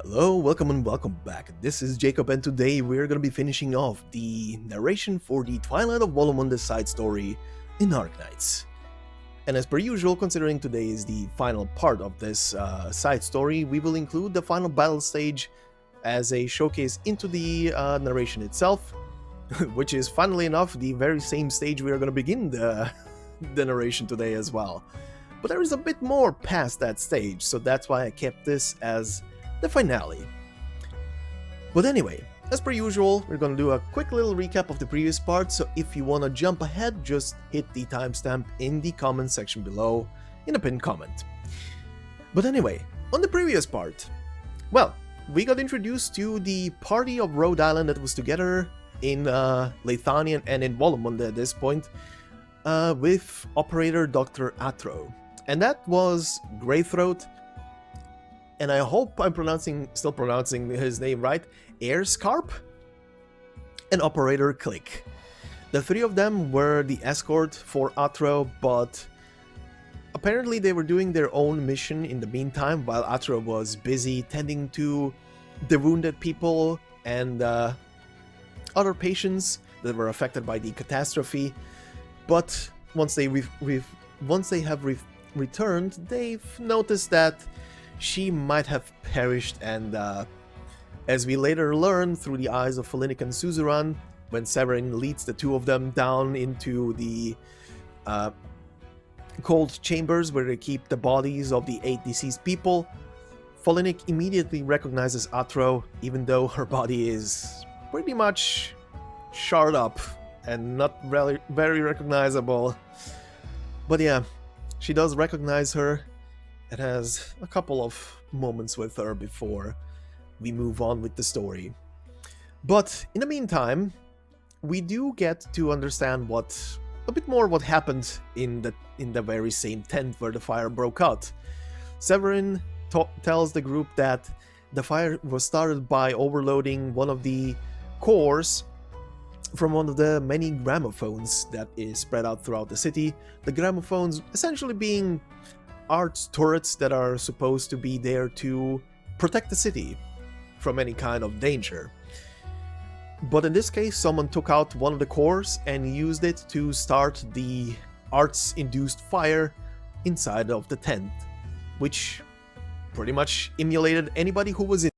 Hello, welcome and welcome back. This is Jacob and today we're gonna be finishing off the narration for the Twilight of Wolumonde side story in Arknights. And as per usual, considering today is the final part of this side story, we will include the final battle stage as a showcase into the narration itself, which is funnily enough the very same stage we are gonna begin the narration today as well. But there is a bit more past that stage, so that's why I kept this as the finale. But anyway, as per usual, we're gonna do a quick little recap of the previous part, so if you wanna jump ahead, just hit the timestamp in the comment section below in a pinned comment. But anyway, on the previous part, well, we got introduced to the party of Rhode Island that was together in Leithanian and in Wolumonde at this point, with Operator Dr. Atro. And that was Greythroat, and I hope I'm still pronouncing his name right, Airscarp, and Operator Click. The three of them were the escort for Atro, but apparently they were doing their own mission in the meantime while Atro was busy tending to the wounded people and other patients that were affected by the catastrophe. But once they have returned, they've noticed that she might have perished, and as we later learn through the eyes of Felinik and Suzuran, when Severin leads the two of them down into the cold chambers where they keep the bodies of the 8 deceased people, Felinik immediately recognizes Atro, even though her body is pretty much charred up and not really very recognizable. But yeah, she does recognize her. It has a couple of moments with her before we move on with the story. But in the meantime, we do get to understand a bit more what happened in the very same tent where the fire broke out. Severin tells the group that the fire was started by overloading one of the cores from one of the many gramophones that is spread out throughout the city. The gramophones essentially being arts turrets that are supposed to be there to protect the city from any kind of danger. But in this case, someone took out one of the cores and used it to start the arts-induced fire inside of the tent, which pretty much emulated anybody who was in.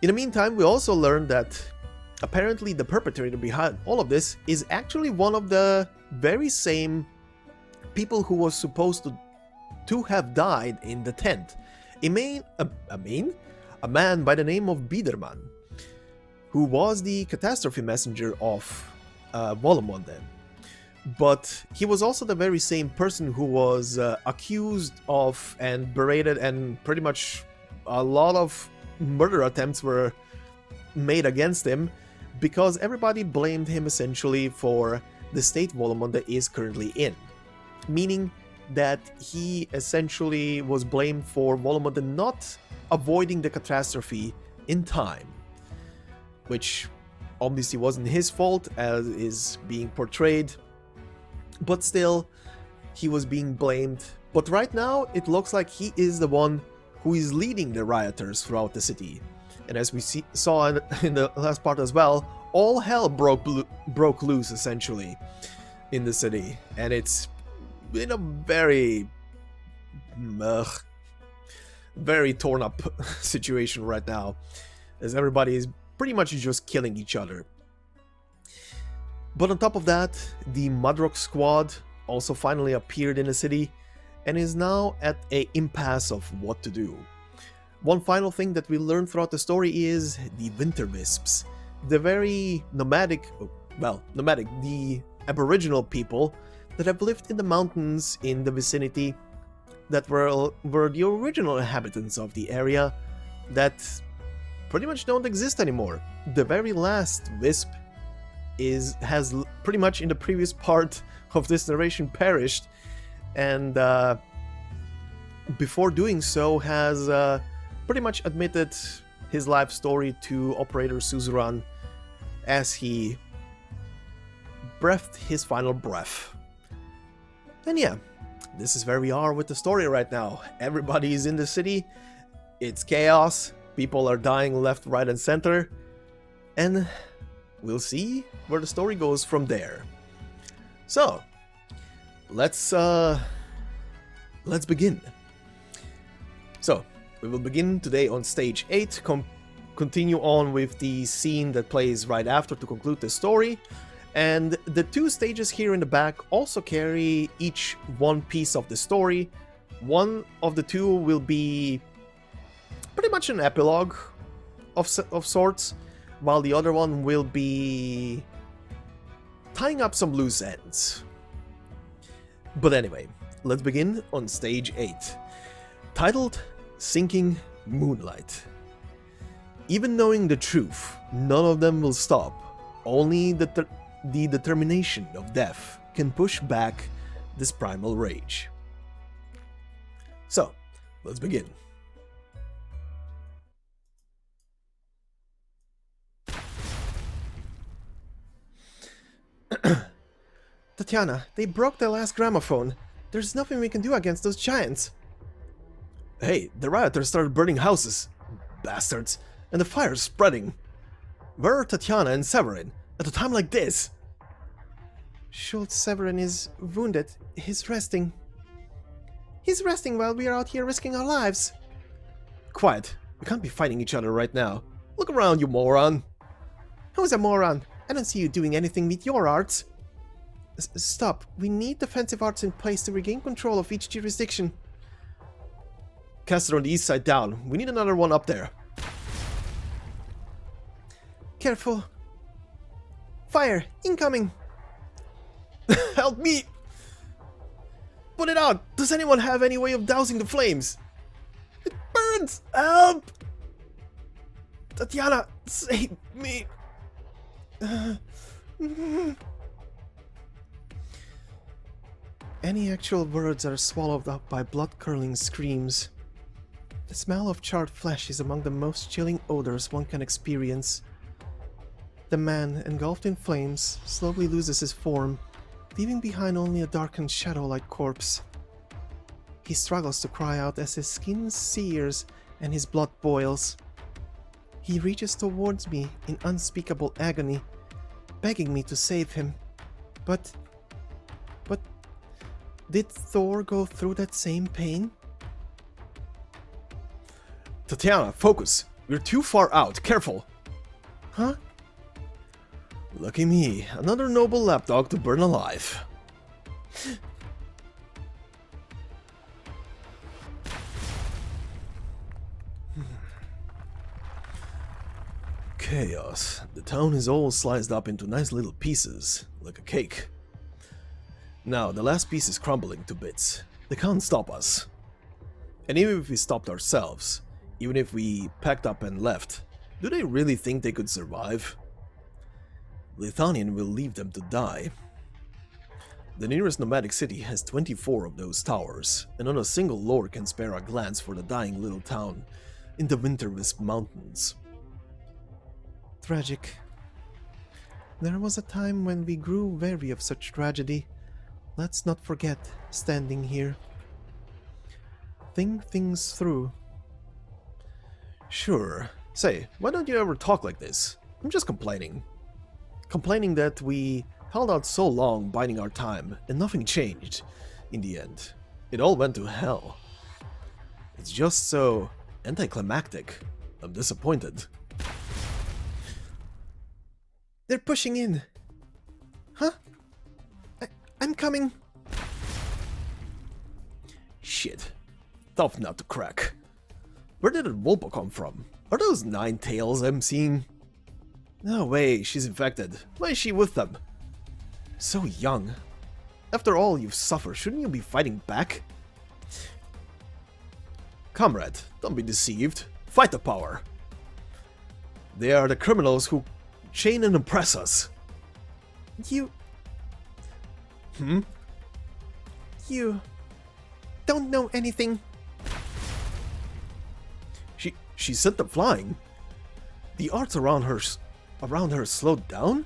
In the meantime, we also learned that apparently the perpetrator behind all of this is actually one of the very same people who was supposed to have died in the tent. A man by the name of Biederman, who was the catastrophe messenger of Wolumonde. But he was also the very same person who was accused of and berated, and pretty much a lot of murder attempts were made against him, because everybody blamed him essentially for the state Wolumonde is currently in. Meaning that he essentially was blamed for Wolumonde not avoiding the catastrophe in time, which obviously wasn't his fault as is being portrayed, but still he was being blamed. But right now it looks like he is the one who is leading the rioters throughout the city, and as we saw in the last part as well, all hell broke loose essentially in the city, and it's in a very torn up situation right now, as everybody is pretty much just killing each other. But on top of that, the Mudrock squad also finally appeared in the city and is now at an impasse of what to do. One final thing that we learn throughout the story is the Winter Wisps, the very the aboriginal people that have lived in the mountains in the vicinity, that were the original inhabitants of the area, that pretty much don't exist anymore. The very last wisp has pretty much in the previous part of this narration perished, and before doing so has pretty much admitted his life story to Operator Suzuran as he breathed his final breath. And yeah, this is where we are with the story right now. Everybody is in the city, It's chaos, people are dying left, right, and center, and we'll see where the story goes from there. So, let's begin. So, we will begin today on stage 8, continue on with the scene that plays right after to conclude the story. And the two stages here in the back also carry each one piece of the story. One of the two will be pretty much an epilogue of sorts, while the other one will be tying up some loose ends. But anyway, let's begin on stage 8, titled Sinking Moonlight. Even knowing the truth, none of them will stop. Only the determination of death can push back this primal rage. So, let's begin. Tatiana, they broke the last gramophone. There's nothing we can do against those giants. Hey, the rioters started burning houses. Bastards. And the fire's spreading. Where are Tatiana and Severin at a time like this? Schultz Severin is wounded. He's resting. He's resting while we are out here risking our lives. Quiet. We can't be fighting each other right now. Look around, you moron. Who's a moron? I don't see you doing anything with your arts. Stop. We need defensive arts in place to regain control of each jurisdiction. Cast it on the east side down. We need another one up there. Careful. Fire! Incoming! Help me! Put it out! Does anyone have any way of dousing the flames? It burns! Help! Tatiana, save me! Any actual words are swallowed up by blood-curdling screams. The smell of charred flesh is among the most chilling odors one can experience. The man, engulfed in flames, slowly loses his form, leaving behind only a darkened shadow-like corpse. He struggles to cry out as his skin sears and his blood boils. He reaches towards me in unspeakable agony, begging me to save him. But did Thor go through that same pain? Tatiana, focus! We're too far out, careful! Huh? Lucky me, another noble lapdog to burn alive. Chaos. The town is all sliced up into nice little pieces, like a cake. Now, the last piece is crumbling to bits. They can't stop us. And even if we stopped ourselves, even if we packed up and left, do they really think they could survive? Lithanian will leave them to die. The nearest nomadic city has 24 of those towers, and not a single lord can spare a glance for the dying little town in the Winterwisp Mountains. Tragic. There was a time when we grew weary of such tragedy. Let's not forget, standing here. Think things through. Sure. Say, why don't you ever talk like this? I'm just complaining. Complaining that we held out so long biding our time and nothing changed in the end. It all went to hell. It's just so anticlimactic. I'm disappointed. They're pushing in. Huh? I'm coming. Shit. Tough nut to crack. Where did that Wolpa come from? Are those 9 tails I'm seeing? No way, she's infected. Why is she with them? So young. After all you've suffered, shouldn't you be fighting back? Comrade, don't be deceived. Fight the power. They are the criminals who chain and oppress us. You don't know anything. She sent them flying. The arts around her slowed down?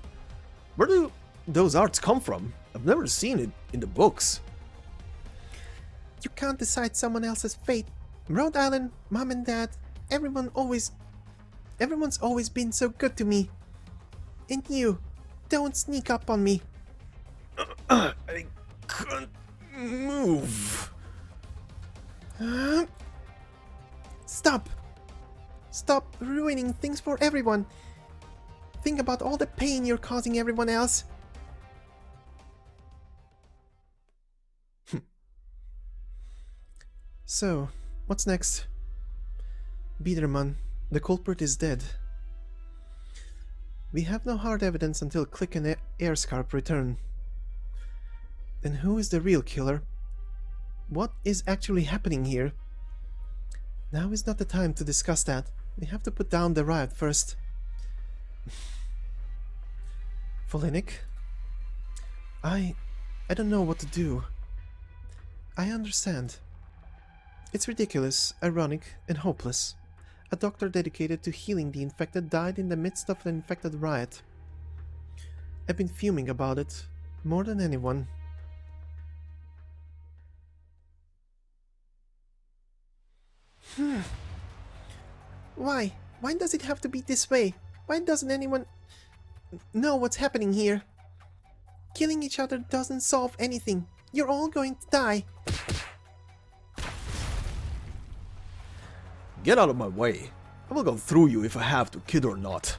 Where do those arts come from? I've never seen it in the books. You can't decide someone else's fate. Rhode Island, Mom and Dad, Everyone's always been so good to me. And you, don't sneak up on me. I can't move. Stop. Stop ruining things for everyone. Think about all the pain you're causing everyone else. So, what's next? Biedermann, the culprit is dead. We have no hard evidence until Click and Airscarp return. Then who is the real killer? What is actually happening here? Now is not the time to discuss that. We have to put down the riot first. Volinik? I don't know what to do. I understand. It's ridiculous, ironic, and hopeless. A doctor dedicated to healing the infected died in the midst of an infected riot. I've been fuming about it, more than anyone. Why? Why does it have to be this way? Why doesn't anyone know what's happening here? Killing each other doesn't solve anything. You're all going to die. Get out of my way. I will go through you if I have to, kid or not.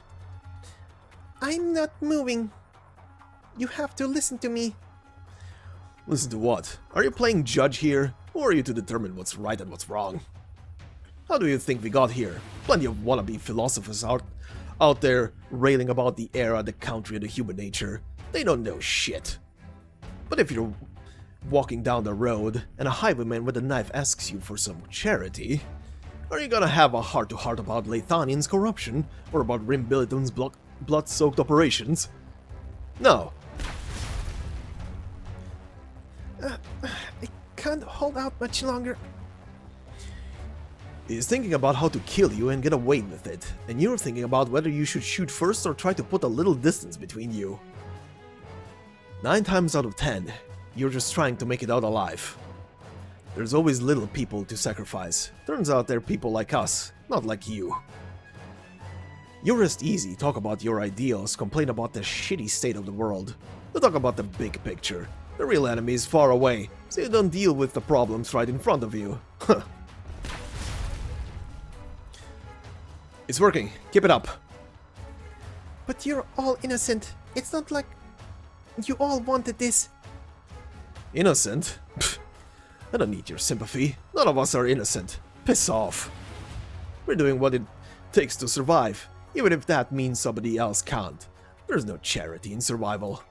I'm not moving. You have to listen to me. Listen to what? Are you playing judge here? Or are you to determine what's right and what's wrong? How do you think we got here? Plenty of wannabe philosophers out there railing about the era, the country, and the human nature. They don't know shit. But if you're walking down the road and a highwayman with a knife asks you for some charity, are you gonna have a heart-to-heart about Leithanian's corruption or about Rimbiliton's blood-soaked operations? No. I can't hold out much longer. He's thinking about how to kill you and get away with it, and you're thinking about whether you should shoot first or try to put a little distance between you. 9 times out of 10, you're just trying to make it out alive. There's always little people to sacrifice. Turns out they're people like us, not like you. You rest easy, talk about your ideals, complain about the shitty state of the world. But talk about the big picture. The real enemy is far away, so you don't deal with the problems right in front of you. It's working. Keep it up. But you're all innocent. It's not like you all wanted this. Innocent? Pfft. I don't need your sympathy. None of us are innocent. Piss off. We're doing what it takes to survive, even if that means somebody else can't. There's no charity in survival.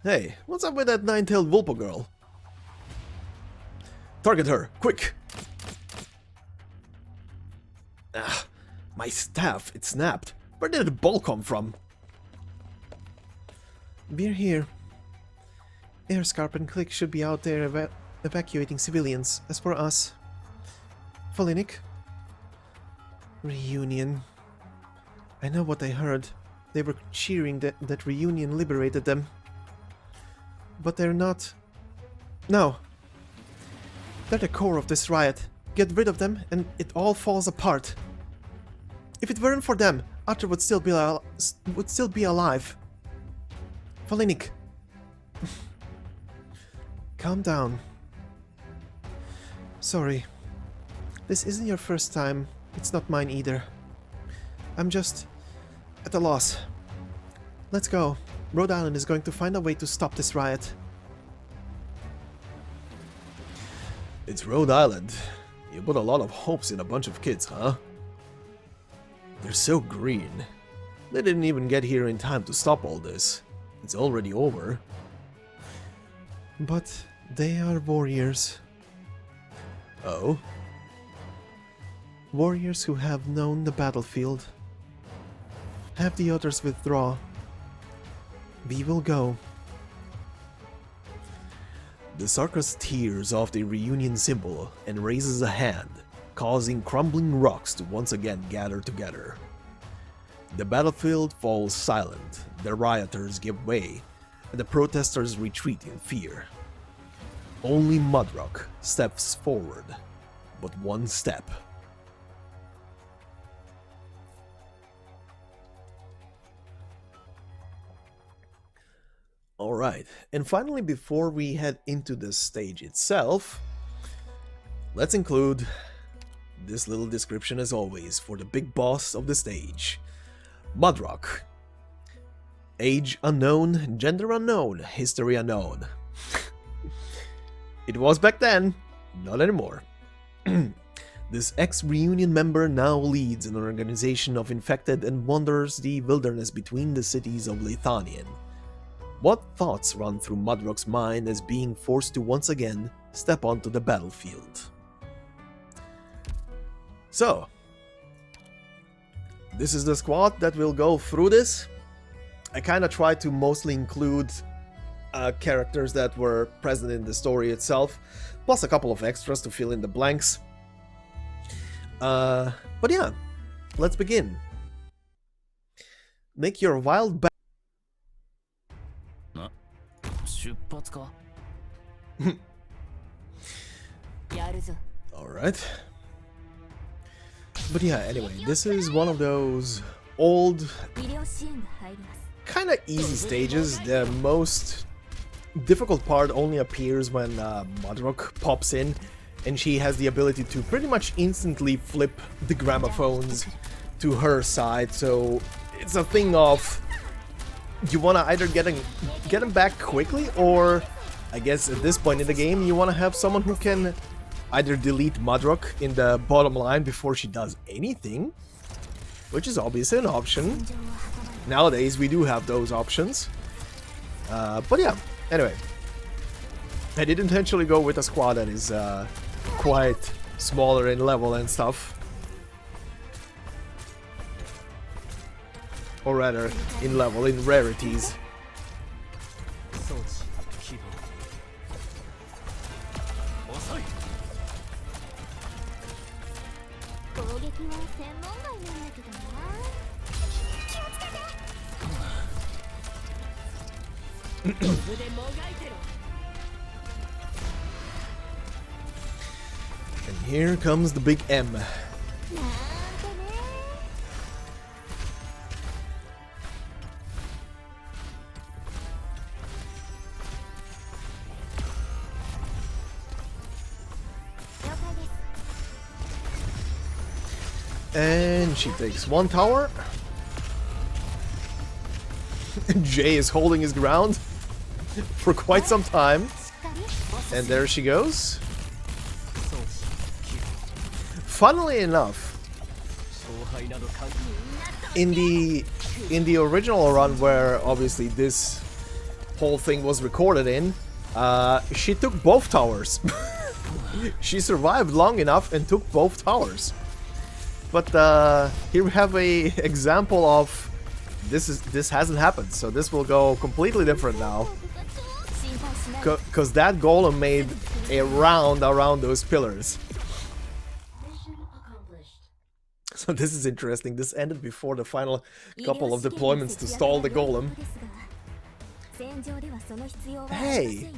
Hey, what's up with that 9-tailed Vulpo girl? Target her, quick! Ah, my staff, it snapped. Where did the ball come from? We're here. Airscarp and Click should be out there evacuating civilians. As for us... Volinik? Reunion. I know what I heard. They were cheering that Reunion liberated them. But they're not... No. They're the core of this riot. Get rid of them and it all falls apart. If it weren't for them, Arthur would still be alive. Volinik. Calm down. Sorry. This isn't your first time. It's not mine either. I'm just at a loss. Let's go. Rhode Island is going to find a way to stop this riot. It's Rhode Island. You put a lot of hopes in a bunch of kids, huh? They're so green. They didn't even get here in time to stop all this. It's already over. But they are warriors. Oh? Warriors who have known the battlefield. Have the others withdraw. We will go. The Sarkis tears off the reunion symbol and raises a hand, causing crumbling rocks to once again gather together. The battlefield falls silent, the rioters give way, and the protesters retreat in fear. Only Mudrock steps forward, but one step. Alright, and finally, before we head into the stage itself, let's include this little description as always for the big boss of the stage. Mudrock. Age unknown, gender unknown, history unknown. It was back then, not anymore. This ex-reunion member now leads an organization of infected and wanders the wilderness between the cities of Lithanien. What thoughts run through Mudrock's mind as being forced to once again step onto the battlefield? So, this is the squad that will go through this. I kind of tried to mostly include characters that were present in the story itself, plus a couple of extras to fill in the blanks. But yeah, let's begin. Make your wild back. Alright. But yeah, anyway, this is one of those old, kind of easy stages. The most difficult part only appears when Mudrock pops in, and she has the ability to pretty much instantly flip the gramophones to her side. So it's a thing of you want to either get him back quickly, or I guess at this point in the game you want to have someone who can either delete Mudrock in the bottom line before she does anything, which is obviously an option. Nowadays we do have those options. But yeah, anyway. I did intentionally go with a squad that is quite smaller in level and stuff. Or rather, in level, in rarities. And here comes the big M. And she takes one tower. Jay is holding his ground for quite some time. And there she goes. Funnily enough, in the original run where obviously this whole thing was recorded in, she took both towers. She survived long enough and took both towers. But here we have a example of this hasn't happened, so this will go completely different now. Because that golem made a round around those pillars. So this is interesting. This ended before the final couple of deployments to stall the golem. Hey!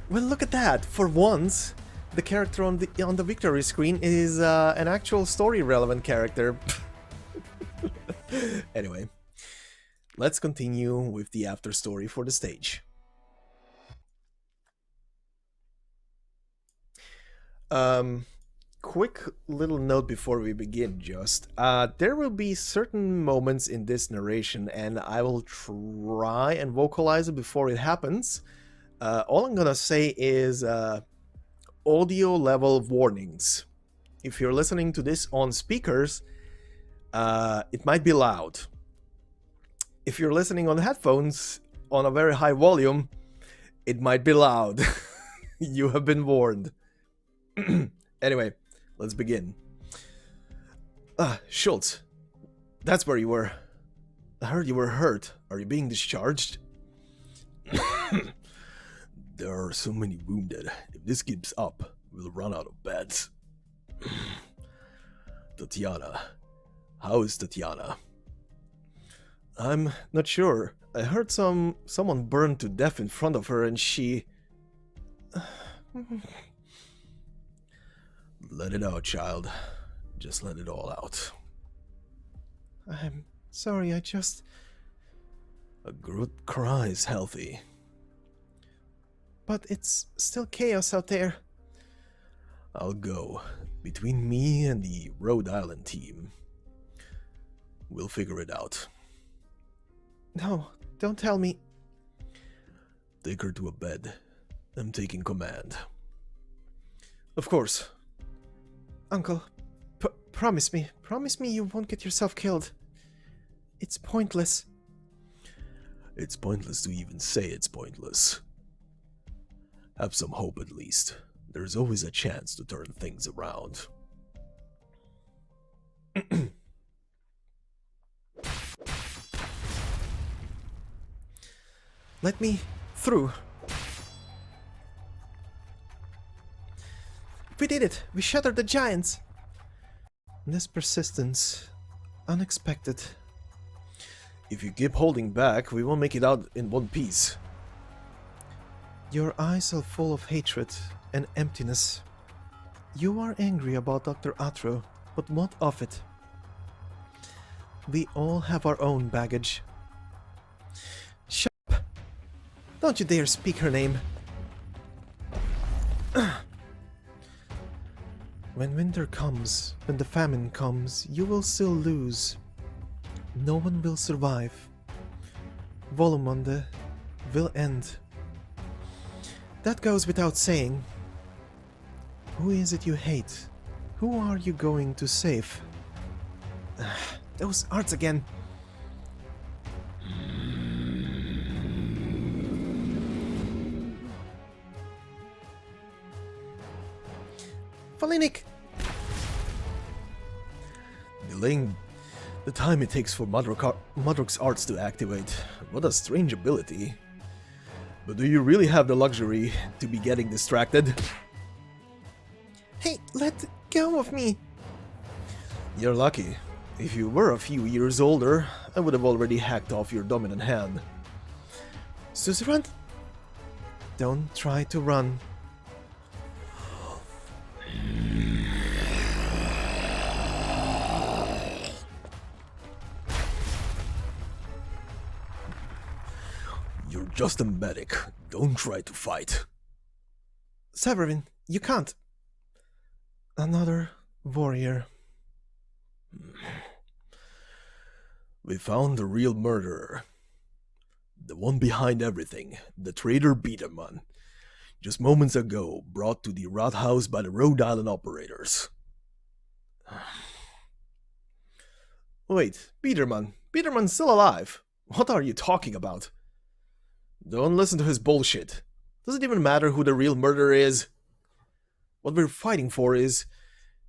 Well, look at that! For once, the character on the victory screen is an actual story-relevant character. Anyway, let's continue with the after story for the stage. Quick little note before we begin, just there will be certain moments in this narration, and I will try and vocalize it before it happens. All I'm gonna say is audio level warnings. If you're listening to this on speakers, it might be loud. If you're listening on headphones on a very high volume, it might be loud. You have been warned. Anyway, let's begin. Schultz, that's where you were. I heard you were hurt. Are you being discharged? There are so many wounded. If this keeps up, we'll run out of beds. Tatiana. How is Tatiana? I'm not sure. I heard someone burned to death in front of her and she... Let it out, child. Just let it all out. I'm sorry, I just... A good cry is healthy. But it's still chaos out there. I'll go. Between me and the Rhode Island team, we'll figure it out. No, don't tell me. Take her to a bed. I'm taking command. Of course. Uncle, promise me you won't get yourself killed. It's pointless. It's pointless to even say it's pointless. Have some hope at least. There's always a chance to turn things around. Let me through. We did it! We shattered the giants! This persistence... unexpected. If you keep holding back, we won't make it out in one piece. Your eyes are full of hatred and emptiness. You are angry about Dr. Atro, but what of it? We all have our own baggage. Shut up! Don't you dare speak her name! When winter comes, when the famine comes, you will still lose. No one will survive. Wolumonde will end. That goes without saying. Who is it you hate? Who are you going to save? Those arts again. Falinik! Delaying the time it takes for Modrok's arts to activate. What a strange ability. But do you really have the luxury to be getting distracted? Hey, let go of me! You're lucky. If you were a few years older, I would have already hacked off your dominant hand. Suzerain? Don't try to run. You're just a medic. Don't try to fight. Severin, you can't. Another warrior. We found the real murderer. The one behind everything. The traitor Biederman. Just moments ago, brought to the rat house by the Rhode Island operators. Wait, Biederman. Biederman's still alive. What are you talking about? Don't listen to his bullshit. Doesn't even matter who the real murderer is. What we're fighting for is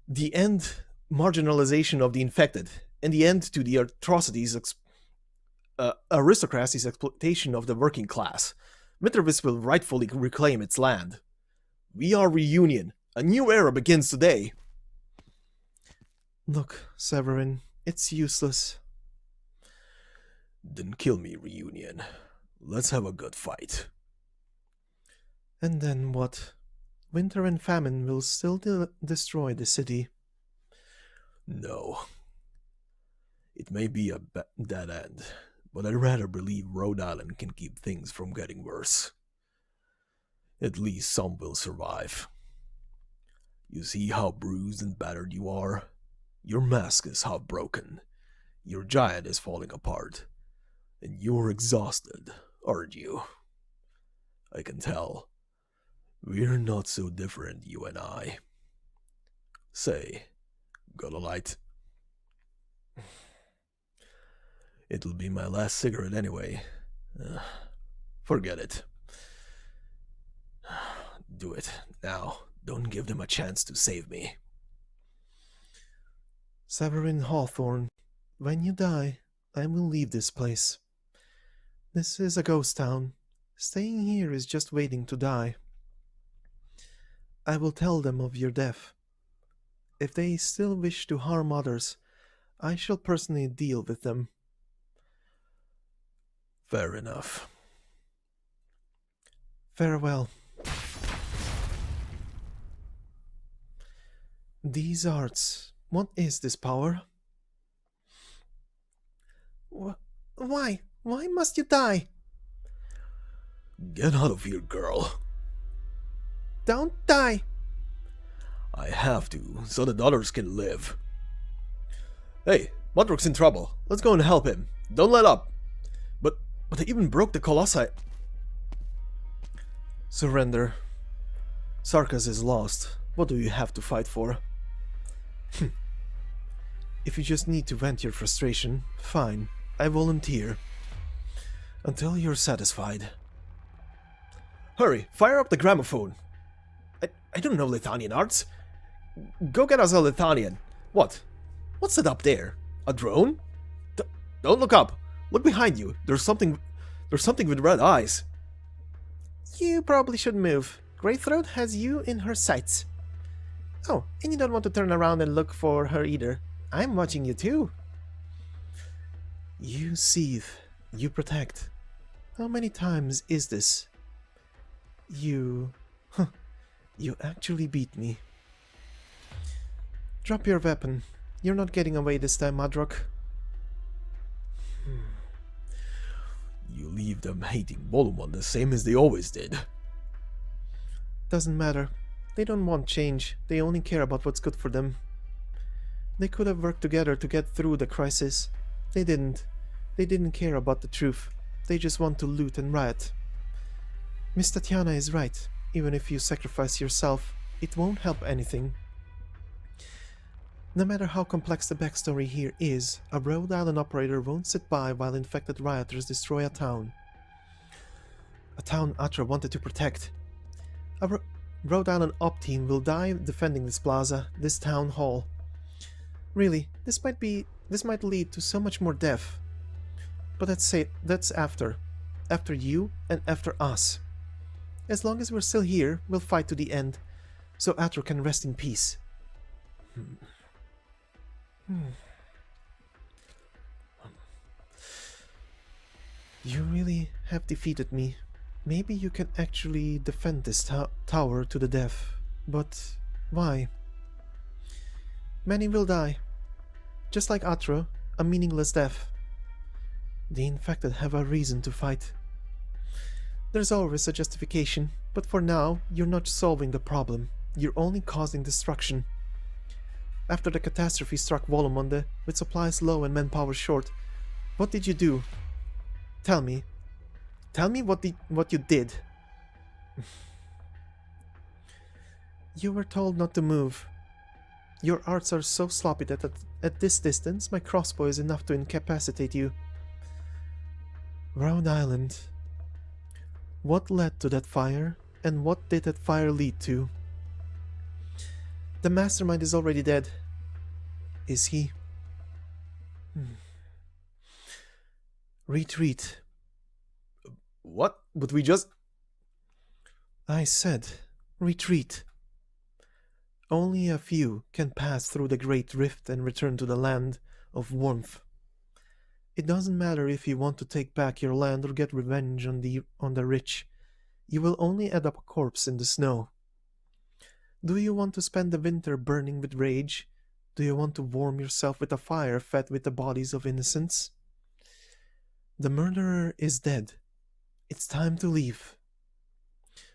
the end marginalization of the infected, and the end to the aristocracy's exploitation of the working class. Mittervis will rightfully reclaim its land. We are Reunion. A new era begins today. Look, Severin, it's useless. Then kill me, Reunion. Let's have a good fight. And then what? Winter and famine will still destroy the city. No. It may be a dead end, but I'd rather believe Rhode Island can keep things from getting worse. At least some will survive. You see how bruised and battered you are? Your mask is half broken. Your giant is falling apart. And you're exhausted, aren't you? I can tell. We're not so different, you and I. Say, got a light? It'll be my last cigarette anyway. Forget it. Do it, now. Don't give them a chance to save me. Severin Hawthorne, when you die, I will leave this place. This is a ghost town. Staying here is just waiting to die. I will tell them of your death. If they still wish to harm others, I shall personally deal with them. Fair enough. Farewell. These arts, what is this power? Why? Why must you die? Get out of here, girl. Don't die! I have to, so the others can live. Hey, Modrok's in trouble. Let's go and help him. Don't let up. But they even broke the Colossi. Surrender. Sarkas is lost. What do you have to fight for? If you just need to vent your frustration, fine. I volunteer. Until you're satisfied. Hurry, fire up the gramophone. I don't know Lithuanian arts. Go get us a Lithuanian. What? What's that up there? A drone? Don't look up. Look behind you. There's something with red eyes. You probably should move. Greythroat has you in her sights. Oh, and you don't want to turn around and look for her either. I'm watching you too. You seethe. You protect. How many times is this? You actually beat me. Drop your weapon. You're not getting away this time, Modrok. You leave them hating Wolumonde the same as they always did. Doesn't matter. They don't want change. They only care about what's good for them. They could have worked together to get through the crisis. They didn't. They didn't care about the truth. They just want to loot and riot. Miss Tatiana is right. Even if you sacrifice yourself, it won't help anything. No matter how complex the backstory here is, a Rhode Island operator won't sit by while infected rioters destroy a town. A town Atra wanted to protect. A Rhode Island op team will die defending this plaza, this town hall. Really, this might lead to so much more death. But that's after you and after us. As long as we're still here, we'll fight to the end, so Atra can rest in peace. You really have defeated me. Maybe you can actually defend this tower to the death. But why? Many will die. Just like Atra, a meaningless death. The infected have a reason to fight. There's always a justification, but for now, you're not solving the problem. You're only causing destruction. After the catastrophe struck Wolumonde, with supplies low and manpower short, what did you do? Tell me. Tell me what you did. You were told not to move. Your arts are so sloppy that at this distance, my crossbow is enough to incapacitate you. Rhode Island. What led to that fire, and what did that fire lead to? The mastermind is already dead. Is he? Retreat. What? But we just... I said, retreat. Only a few can pass through the Great Rift and return to the land of warmth. It doesn't matter if you want to take back your land or get revenge on the rich. You will only end up a corpse in the snow. Do you want to spend the winter burning with rage? Do you want to warm yourself with a fire fed with the bodies of innocents? The murderer is dead. It's time to leave.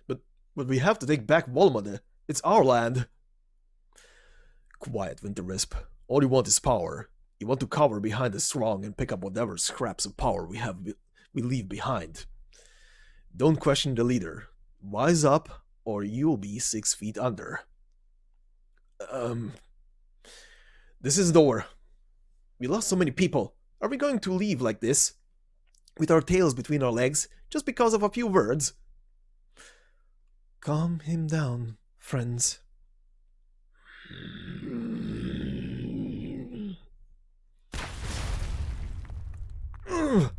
But we have to take back Wolumonde. It's our land. Quiet, Winterwisp. All you want is power. You want to cower behind the strong and pick up whatever scraps of power we leave behind. Don't question the leader. Wise up, or you'll be 6 feet under. This is the door. We lost so many people. Are we going to leave like this? With our tails between our legs, just because of a few words? Calm him down, friends.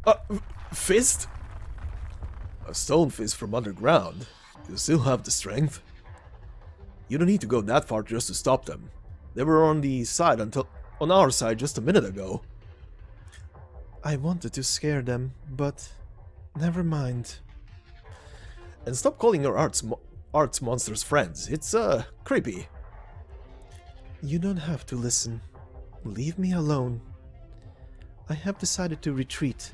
A fist? A stone fist from underground. You still have the strength. You don't need to go that far just to stop them. They were on our side just a minute ago. I wanted to scare them, but never mind. And stop calling your arts monsters friends. It's creepy. You don't have to listen. Leave me alone. I have decided to retreat.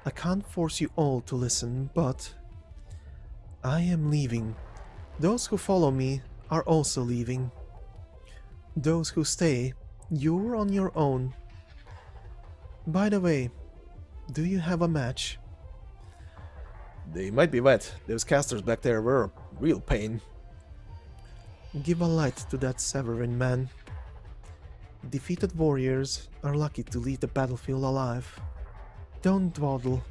I can't force you all to listen, but I am leaving. Those who follow me are also leaving. Those who stay, you're on your own. By the way, do you have a match? They might be wet. Those casters back there were a real pain. Give a light to that Severin man. Defeated warriors are lucky to leave the battlefield alive. Don't dawdle.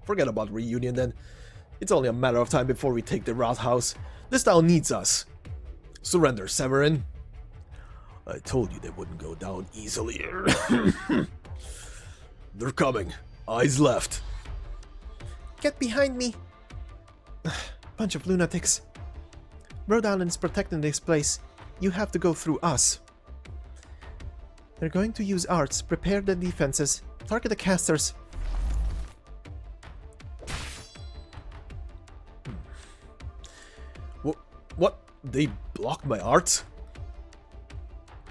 Forget about reunion then. It's only a matter of time before we take the Rathaus. This town needs us. Surrender, Severin. I told you they wouldn't go down easily. They're coming. Eyes left. Get behind me! Bunch of lunatics. Rhode Island's protecting this place. You have to go through us. They're going to use arts. Prepare the defenses. Target the casters. What? They blocked my arts?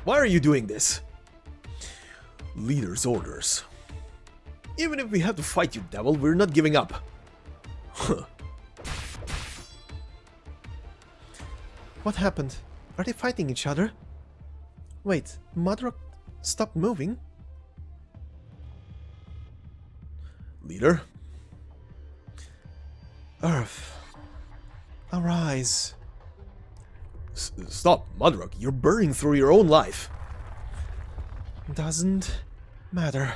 Why are you doing this? Leader's orders. Even if we have to fight you, devil, we're not giving up. Huh. What happened? Are they fighting each other? Wait, Modrock stopped moving? Leader? Earth, arise. Stop, Modrock. You're burning through your own life. Doesn't matter.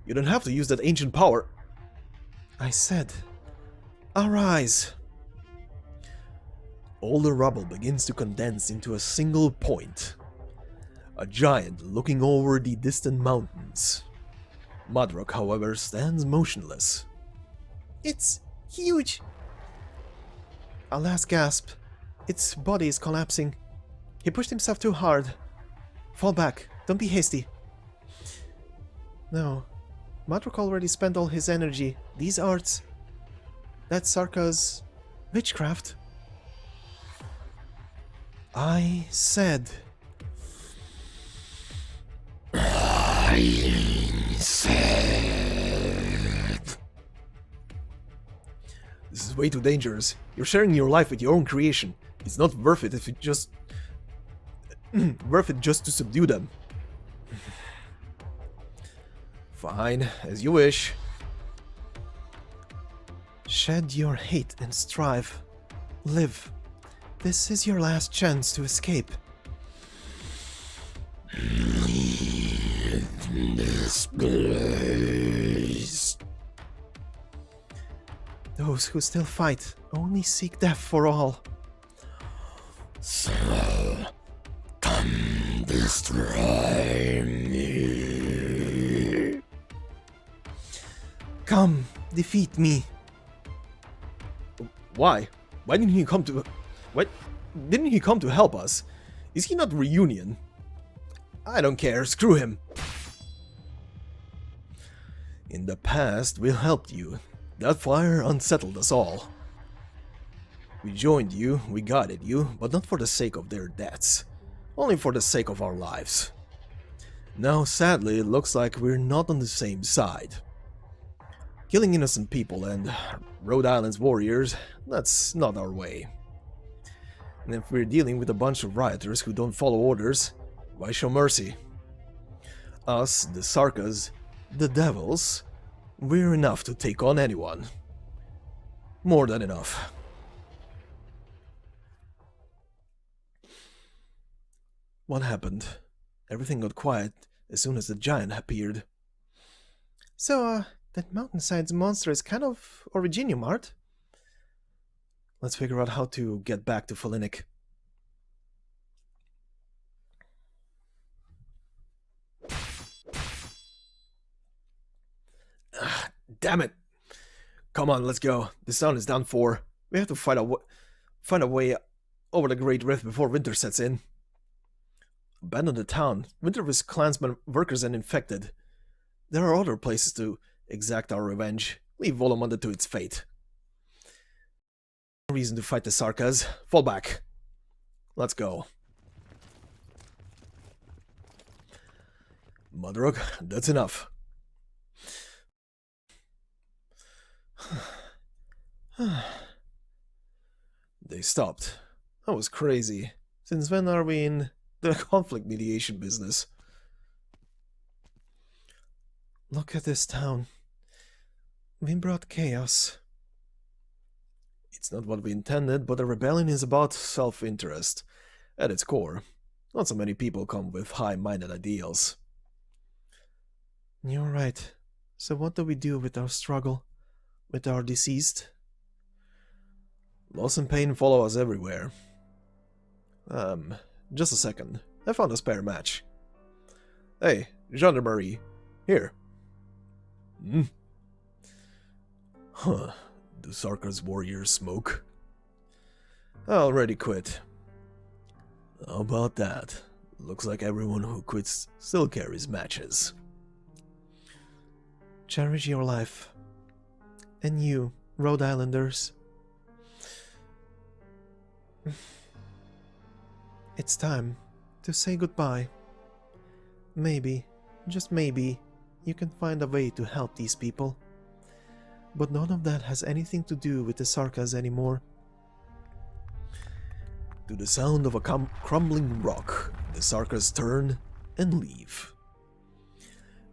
You don't have to use that ancient power. I said, arise. All the rubble begins to condense into a single point. A giant looking over the distant mountains. Modrock, however, stands motionless. It's huge. A last gasp. Its body is collapsing. He pushed himself too hard. Fall back. Don't be hasty. No. Modrock already spent all his energy. These arts... That's Sarka's... witchcraft. I said... This is way too dangerous. You're sharing your life with your own creation. It's not worth it if it just... worth it just to subdue them. Fine, as you wish. Shed your hate and strive. Live. This is your last chance to escape. Leave this place. Those who still fight only seek death for all. So, come destroy me. Come, defeat me. Why? Why didn't he come to... What? Didn't he come to help us? Is he not reunion? I don't care, screw him. In the past, we helped you. That fire unsettled us all. We joined you, we guided you, but not for the sake of their deaths. Only for the sake of our lives. Now, sadly, it looks like we're not on the same side. Killing innocent people and Rhode Island's warriors, that's not our way. And if we're dealing with a bunch of rioters who don't follow orders, why show mercy? Us, the Sarkas, the devils, we're enough to take on anyone. More than enough. What happened? Everything got quiet as soon as the giant appeared. So, that mountainside's monster is kind of Originium art. Let's figure out how to get back to Felinik. Damn it! Come on, let's go. This town is done for. We have to find a way over the Great Rift before winter sets in. Abandon the town. Winter with clansmen, workers, and infected. There are other places to exact our revenge. Leave Wolumonde to its fate. No reason to fight the Sarkas. Fall back. Let's go. Mudrock, that's enough. They stopped. That was crazy. Since when are we in the conflict mediation business? Look at this town. We brought chaos. It's not what we intended, but a rebellion is about self-interest at its core. Not so many people come with high-minded ideals. You're right. So what do we do with our struggle? With our deceased? Loss and pain follow us everywhere. Just a second. I found a spare match. Hey, Gendarmerie. Here. Huh. Do Sarkar's warriors smoke? I already quit. How about that? Looks like everyone who quits still carries matches. Cherish your life. And you, Rhode Islanders. It's time to say goodbye. Maybe, just maybe, you can find a way to help these people. But none of that has anything to do with the Sarkas anymore. To the sound of a crumbling rock, the Sarkas turn and leave.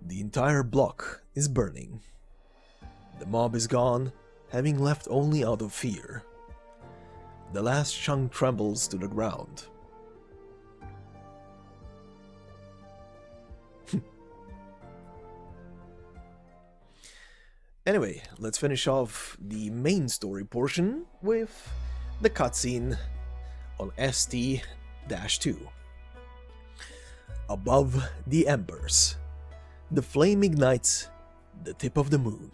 The entire block is burning. The mob is gone, having left only out of fear. The last chunk trembles to the ground. Anyway, let's finish off the main story portion with the cutscene on ST-2. Above the embers, the flame ignites the tip of the moon.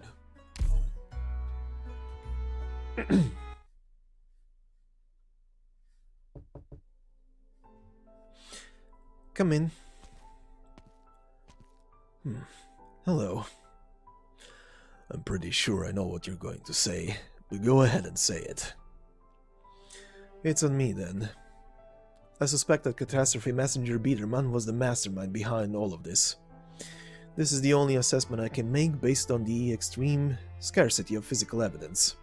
Come in. Hello. I'm pretty sure I know what you're going to say, but go ahead and say it. It's on me then. I suspect that Catastrophe Messenger Biederman was the mastermind behind all of this. This is the only assessment I can make based on the extreme scarcity of physical evidence.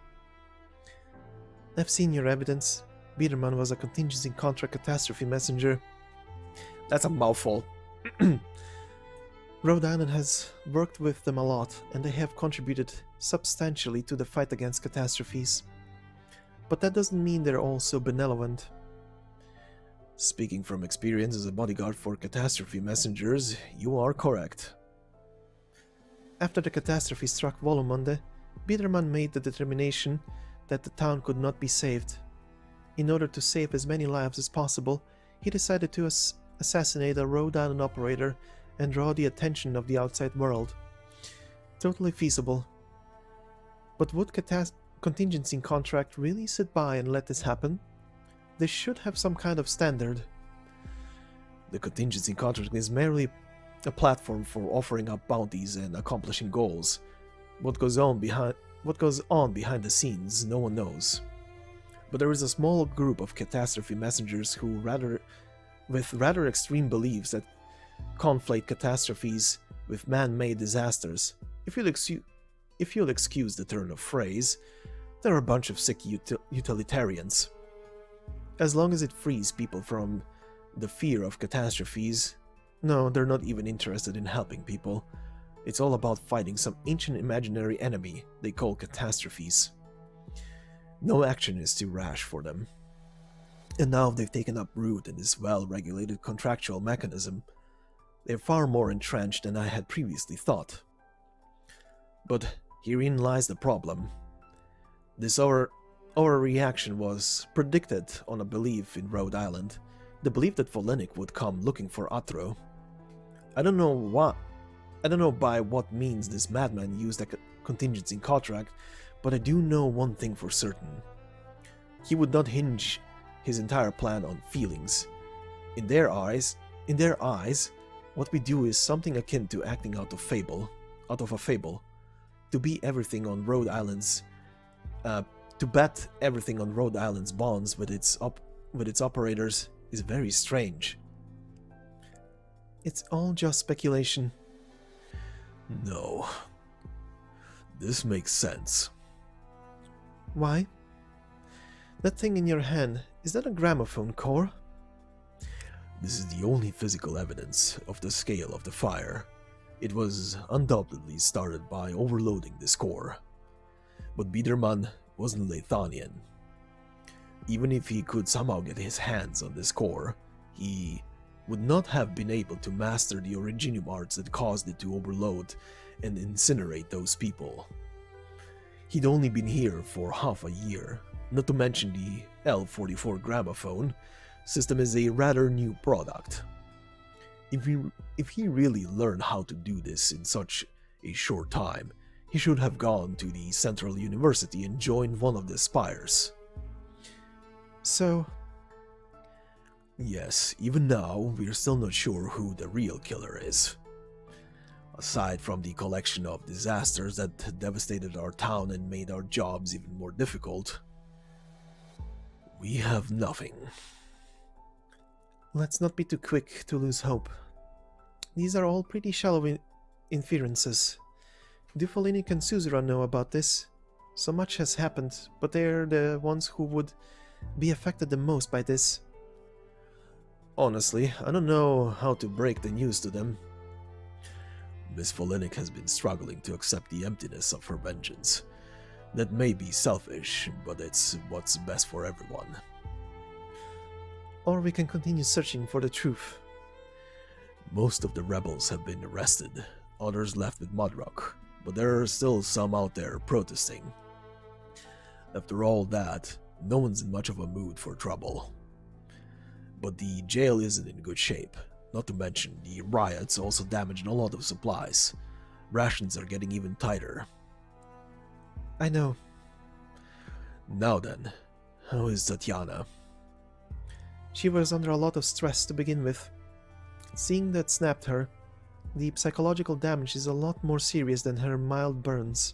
I've seen your evidence. Biederman was a contingency contract catastrophe messenger. That's a mouthful. Rhode Island has worked with them a lot, and they have contributed substantially to the fight against catastrophes. But that doesn't mean they're all so benevolent. Speaking from experience as a bodyguard for catastrophe messengers, you are correct. After the catastrophe struck Wolumonde, Biederman made the determination that the town could not be saved. In order to save as many lives as possible, he decided to assassinate a Rhode Island operator and draw the attention of the outside world. Totally feasible. But would contingency contract really sit by and let this happen? They should have some kind of standard. The contingency contract is merely a platform for offering up bounties and accomplishing goals. What goes on behind the scenes, no one knows. But there is a small group of catastrophe messengers who with rather extreme beliefs that conflate catastrophes with man-made disasters. If you'll excuse the turn of phrase, they're a bunch of sick utilitarians. As long as it frees people from the fear of catastrophes, no, they're not even interested in helping people. It's all about fighting some ancient imaginary enemy they call catastrophes. No action is too rash for them. And now they've taken up root in this well-regulated contractual mechanism. They're far more entrenched than I had previously thought. But herein lies the problem. This our reaction was predicted on a belief in Rhode Island, the belief that Volinic would come looking for Atro. I don't know by what means this madman used a contingency contract, but I do know one thing for certain. He would not hinge his entire plan on feelings. In their eyes, what we do is something akin to acting out of a fable. To be everything on Rhode Island's, to bet everything on Rhode Island's bonds with its operators is very strange. It's all just speculation. No. This makes sense. Why? That thing in your hand, is that a gramophone core? This is the only physical evidence of the scale of the fire. It was undoubtedly started by overloading this core. But Biedermann wasn't Leithanian. Even if he could somehow get his hands on this core, he would not have been able to master the Originium arts that caused it to overload and incinerate those people. He'd only been here for half a year, not to mention the L44 gramophone system is a rather new product. If he really learned how to do this in such a short time, he should have gone to the Central University and joined one of the spires. So... Yes, even now, we're still not sure who the real killer is. Aside from the collection of disasters that devastated our town and made our jobs even more difficult, we have nothing. Let's not be too quick to lose hope. These are all pretty shallow inferences. Do Folinik and Suzura know about this? So much has happened, but they're the ones who would be affected the most by this. Honestly, I don't know how to break the news to them. Miss Folinik has been struggling to accept the emptiness of her vengeance. That may be selfish, but it's what's best for everyone. Or we can continue searching for the truth. Most of the rebels have been arrested, others left with Mudrock, but there are still some out there protesting. After all that, no one's in much of a mood for trouble. But the jail isn't in good shape, not to mention the riots also damaged a lot of supplies. Rations are getting even tighter. I know. Now then, how is Tatiana? She was under a lot of stress to begin with. Seeing that snapped her, the psychological damage is a lot more serious than her mild burns.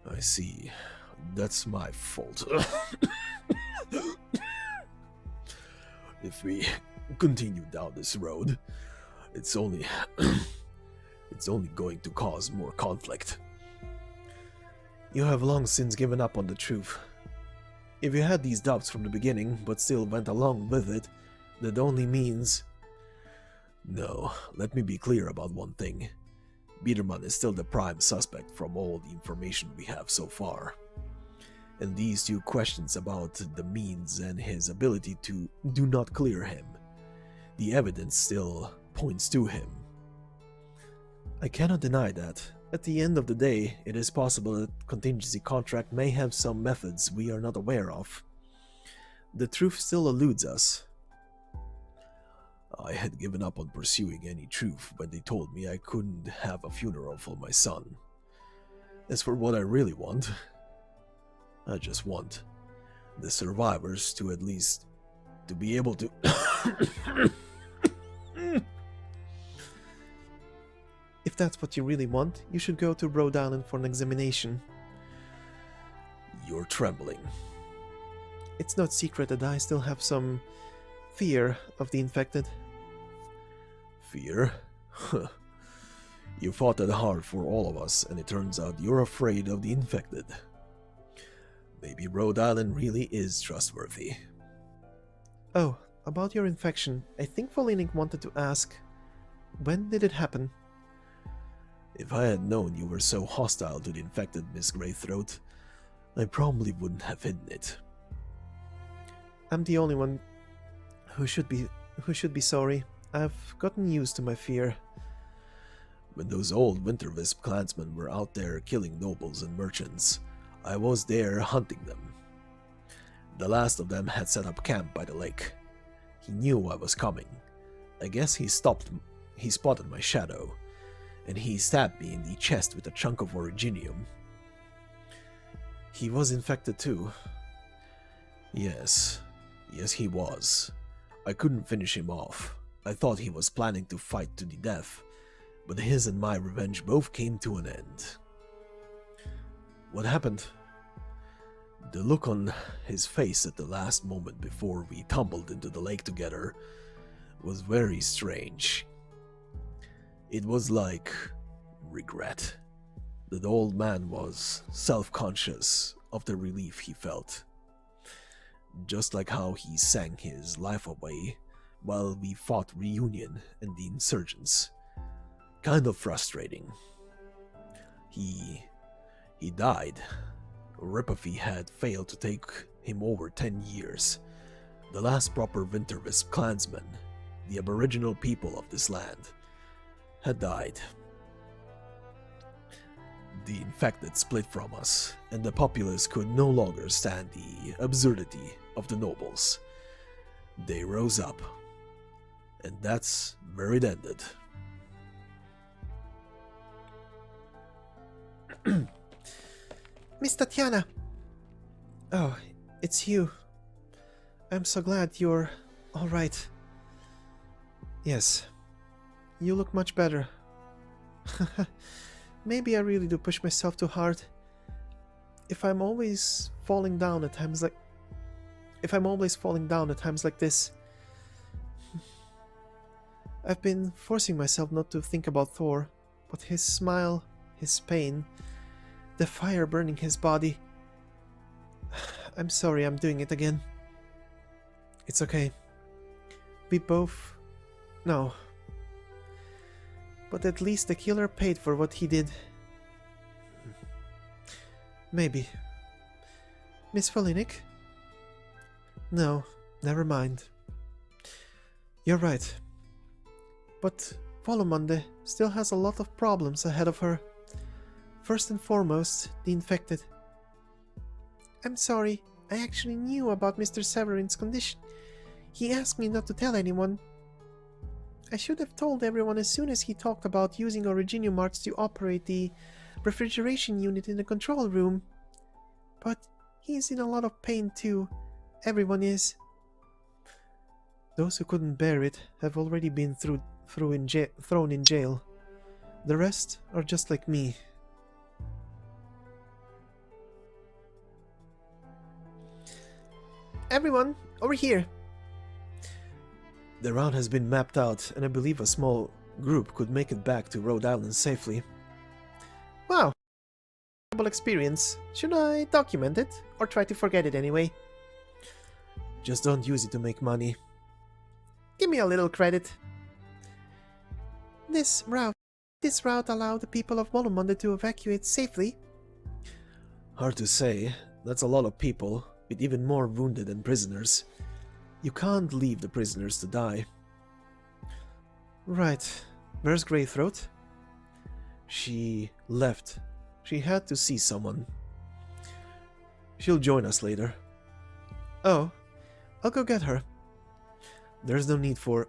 I see. That's my fault. If we continue down this road, it's only going to cause more conflict. You have long since given up on the truth. If you had these doubts from the beginning, but still went along with it, that only means... No, let me be clear about one thing. Biedermann is still the prime suspect from all the information we have so far. And these two questions about the means and his ability to do not clear him. The evidence still points to him. I cannot deny that. At the end of the day, it is possible that contingency contract may have some methods we are not aware of. The truth still eludes us. I had given up on pursuing any truth when they told me I couldn't have a funeral for my son. As for what I really want, I just want the survivors to at least to be able to If that's what you really want, you should go to Rhode Island for an examination. You're trembling. It's not secret that I still have some fear of the infected. Fear? You fought that hard for all of us, and it turns out you're afraid of the infected. Maybe Rhode Island really is trustworthy. Oh, about your infection, I think Folinik wanted to ask, when did it happen? If I had known you were so hostile to the infected, Miss Greythroat, I probably wouldn't have hidden it. I'm the only one who should be sorry. I've gotten used to my fear. When those old Winterwisp clansmen were out there killing nobles and merchants, I was there hunting them. The last of them had set up camp by the lake. He knew I was coming. I guess he spotted my shadow, and he stabbed me in the chest with a chunk of originium. He was infected too. Yes, he was. I couldn't finish him off. I thought he was planning to fight to the death, but his and my revenge both came to an end. What happened? The look on his face at the last moment before we tumbled into the lake together was very strange. It was like regret. The old man was self-conscious of the relief he felt, just like how he sang his life away while we fought Reunion and the insurgents. Kind of frustrating. He died. Ripathy had failed to take him over 10 years. The last proper Winterwisp clansman, the aboriginal people of this land, had died. The infected split from us, and the populace could no longer stand the absurdity of the nobles. They rose up, and that's where it ended. Miss Tatiana! Oh, it's you. I'm so glad you're alright. Yes, you look much better. Maybe I really do push myself too hard. If I'm always falling down at times like this. I've been forcing myself not to think about Thor, but his smile, his pain, the fire burning his body. I'm sorry I'm doing it again. It's okay. We both... No. But at least the killer paid for what he did. Maybe. Miss Volinik? No, never mind. You're right. But Wolumonde still has a lot of problems ahead of her. First and foremost, the infected. I'm sorry, I actually knew about Mr. Severin's condition. He asked me not to tell anyone. I should have told everyone as soon as he talked about using Originium Arts to operate the refrigeration unit in the control room. But he's in a lot of pain too. Everyone is. Those who couldn't bear it have already been thrown in jail. The rest are just like me. Everyone, over here! The route has been mapped out, and I believe a small group could make it back to Rhode Island safely. Wow! Experience. Should I document it, or try to forget it anyway? Just don't use it to make money. Give me a little credit. This route allowed the people of Wolumonde to evacuate safely. Hard to say. That's a lot of people, with even more wounded and prisoners. You can't leave the prisoners to die. Right. Where's Greythroat? She left. She had to see someone. She'll join us later. Oh, I'll go get her. There's no need for...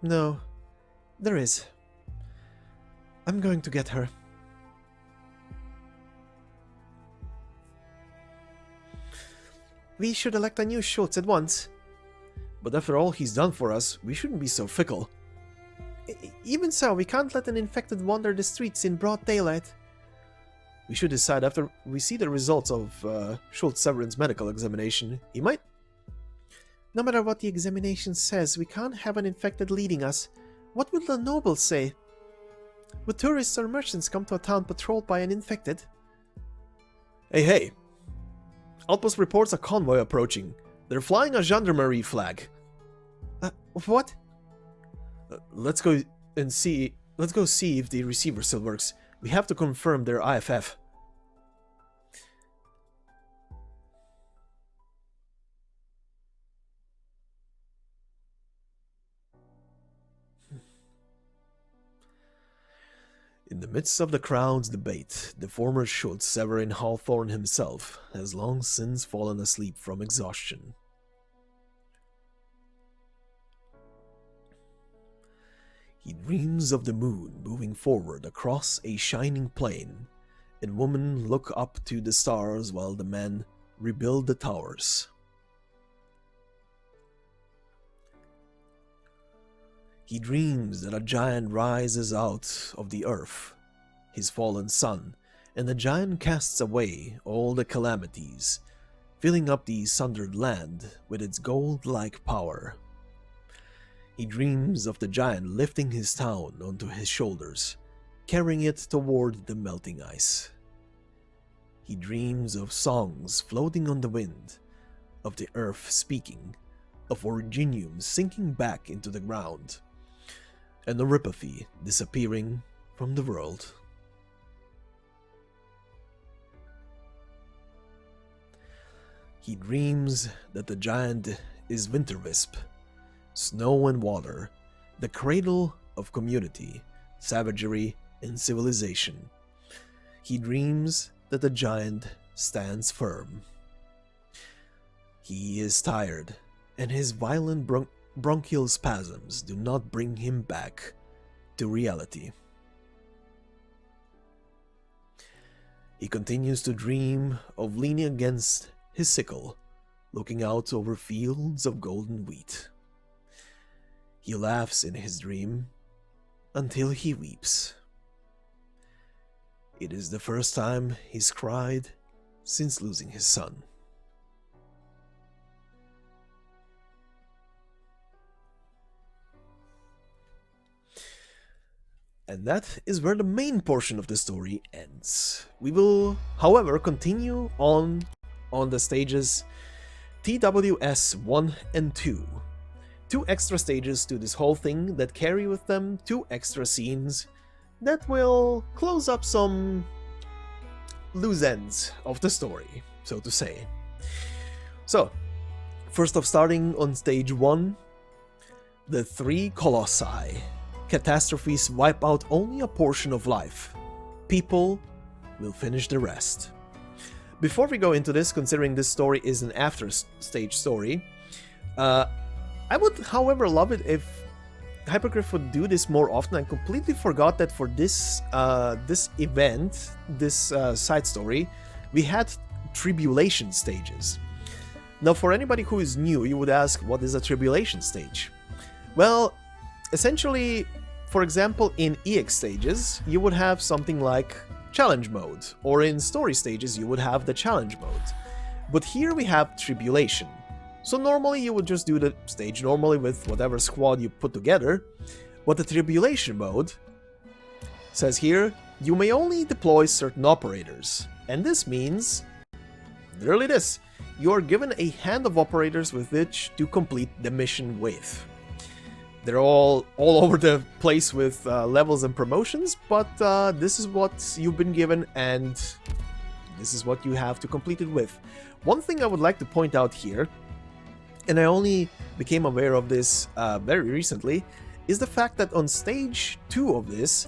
No, there is. I'm going to get her. We should elect a new Schultz at once. But after all he's done for us, we shouldn't be so fickle. Even so, we can't let an infected wander the streets in broad daylight. We should decide after we see the results of Schultz Severin's medical examination. He might... No matter what the examination says, we can't have an infected leading us. What will the nobles say? Would tourists or merchants come to a town patrolled by an infected? Hey! Outpost reports a convoy approaching. They're flying a gendarmerie flag. What? Let's go see if the receiver still works. We have to confirm their IFF. In the midst of the crowd's debate, the former Schultz Severin Hawthorne himself has long since fallen asleep from exhaustion. He dreams of the moon moving forward across a shining plain, and women look up to the stars while the men rebuild the towers. He dreams that a giant rises out of the earth, his fallen sun, and the giant casts away all the calamities, filling up the sundered land with its gold-like power. He dreams of the giant lifting his town onto his shoulders, carrying it toward the melting ice. He dreams of songs floating on the wind, of the earth speaking, of originium sinking back into the ground, and Oripathy disappearing from the world. He dreams that the giant is Winterwisp, snow and water, the cradle of community, savagery, and civilization. He dreams that the giant stands firm. He is tired, and his violent bronchial spasms do not bring him back to reality. He continues to dream of leaning against his sickle, looking out over fields of golden wheat. He laughs in his dream until he weeps. It is the first time he's cried since losing his son. And that is where the main portion of the story ends. We will, however, continue on the stages TWS 1 and 2. 2 extra stages to this whole thing that carry with them 2 extra scenes that will close up some loose ends of the story, so to say. So, first off, starting on stage 1, the 3 Colossi. Catastrophes wipe out only a portion of life. People will finish the rest. Before we go into this, considering this story is an after-stage story, I would, however, love it if Hypergriff would do this more often. I completely forgot that for this event, this side story, we had tribulation stages. Now, for anybody who is new, you would ask, what is a tribulation stage? Well, essentially, for example, in EX stages, you would have something like challenge mode, or in story stages, you would have the challenge mode. But here we have tribulation. So normally you would just do the stage normally with whatever squad you put together, but the tribulation mode says here, you may only deploy certain operators. And this means, literally this, you are given a hand of operators with which to complete the mission with. They're all over the place with levels and promotions, but this is what you've been given, and this is what you have to complete it with. One thing I would like to point out here, and I only became aware of this very recently, is the fact that on stage 2 of this,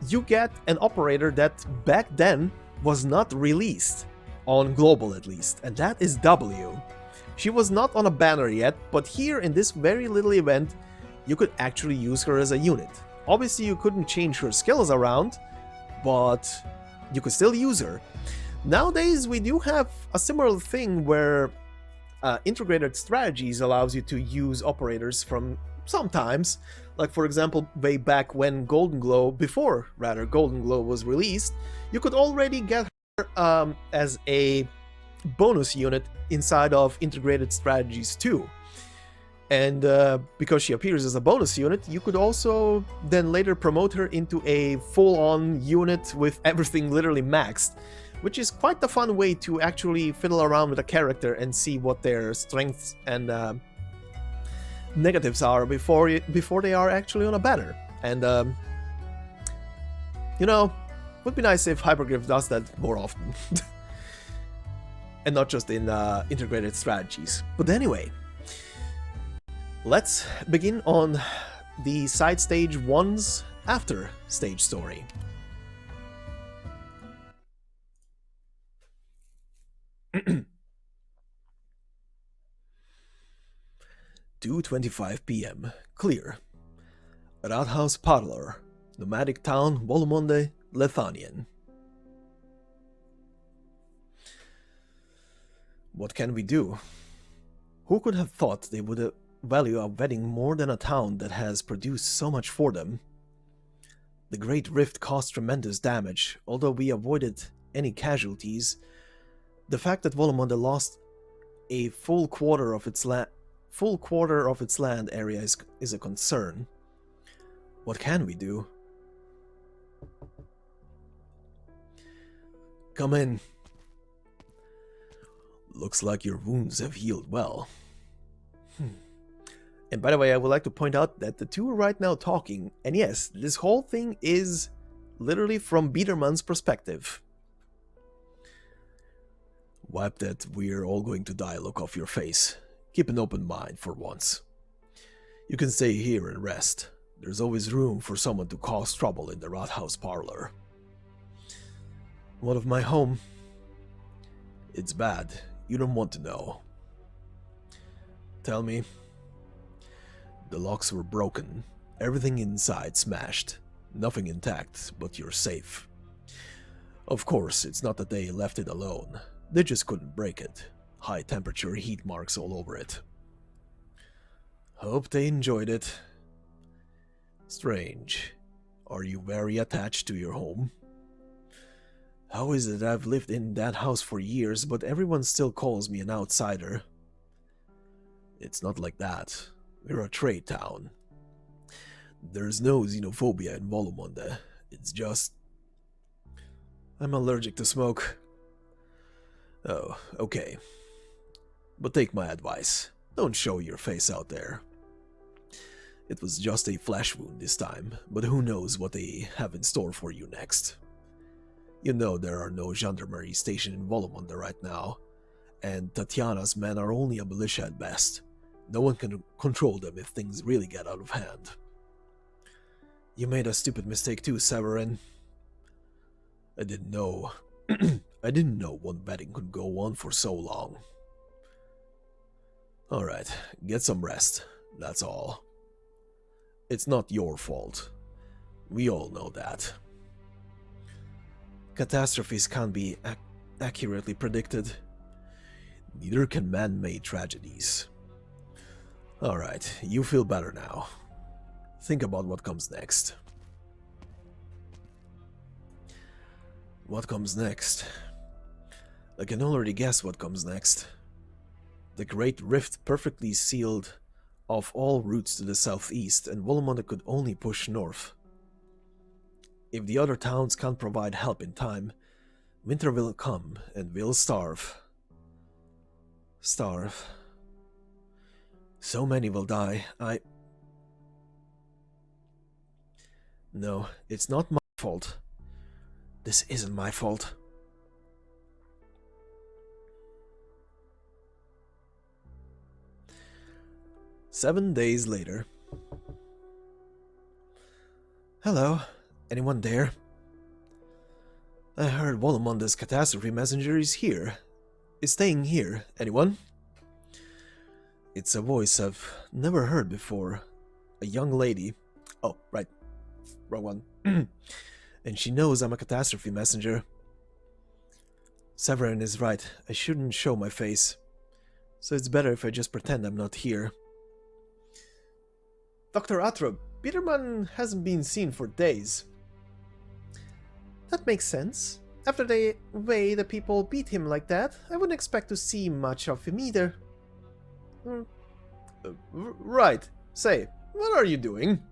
you get an operator that back then was not released, on global at least, and that is W. She was not on a banner yet, but here in this very little event, you could actually use her as a unit. Obviously, you couldn't change her skills around, but you could still use her. Nowadays, we do have a similar thing where integrated strategies allows you to use operators from sometimes. Like, for example, way back when Golden Glow was released, you could already get her as a bonus unit inside of integrated strategies too. And because she appears as a bonus unit, you could also then later promote her into a full-on unit with everything literally maxed, which is quite a fun way to actually fiddle around with a character and see what their strengths and negatives are before they are actually on a banner. And, you know, would be nice if Hypergriff does that more often. And not just in integrated strategies. But anyway, let's begin on the side stage 1's after stage story. "2:25 p.m. Clear. Rathaus Parlor, nomadic town Wolumonde, Lethanian. What can we do? Who could have thought they would value a wedding more than a town that has produced so much for them? The Great Rift caused tremendous damage, although we avoided any casualties. The fact that Wolumonde lost a full quarter of its land land area is a concern. What can we do? come in. Looks like your wounds have healed well. And by the way, I would like to point out that the two are right now talking, and yes, this whole thing is literally from Biedermann's perspective. Wipe that "we're all going to die" look off your face. Keep an open mind for once. You can stay here and rest. There's always room for someone to cause trouble in the Rathaus parlor. What of my home? It's bad. You don't want to know. Tell me. The locks were broken. Everything inside smashed. Nothing intact, but you're safe. Of course, it's not that they left it alone. They just couldn't break it. High temperature heat marks all over it. Hope they enjoyed it. Strange. Are you very attached to your home? How is it I've lived in that house for years, but everyone still calls me an outsider? It's not like that. We're a trade town. There's no xenophobia in Wolumonde. It's just... I'm allergic to smoke. Oh, okay. But take my advice. Don't show your face out there. It was just a flesh wound this time, but who knows what they have in store for you next. You know there are no gendarmerie stationed in Wolumonde right now, and Tatiana's men are only a militia at best. No one can control them if things really get out of hand. You made a stupid mistake too, Severin. I didn't know. I didn't know one wedding could go on for so long. Alright, get some rest. That's all. It's not your fault. We all know that. Catastrophes can't be accurately predicted. Neither can man-made tragedies. Alright, you feel better now. Think about what comes next. What comes next? I can already guess what comes next. The Great Rift perfectly sealed off all routes to the southeast, and Wolumonde could only push north. If the other towns can't provide help in time, winter will come and we'll starve. Starve. So many will die. No, it's not my fault. This isn't my fault. "7 days later. Hello, anyone there? I heard Wolumonde's catastrophe messenger is here. Is staying here. Anyone? It's a voice I've never heard before. A young lady. Oh, right. Wrong one. And she knows I'm a catastrophe messenger. Severin is right. I shouldn't show my face. So it's better if I just pretend I'm not here. Dr. Atrub, Biedermann hasn't been seen for days. That makes sense. After the way the people beat him like that, I wouldn't expect to see much of him either. Right. Say, what are you doing?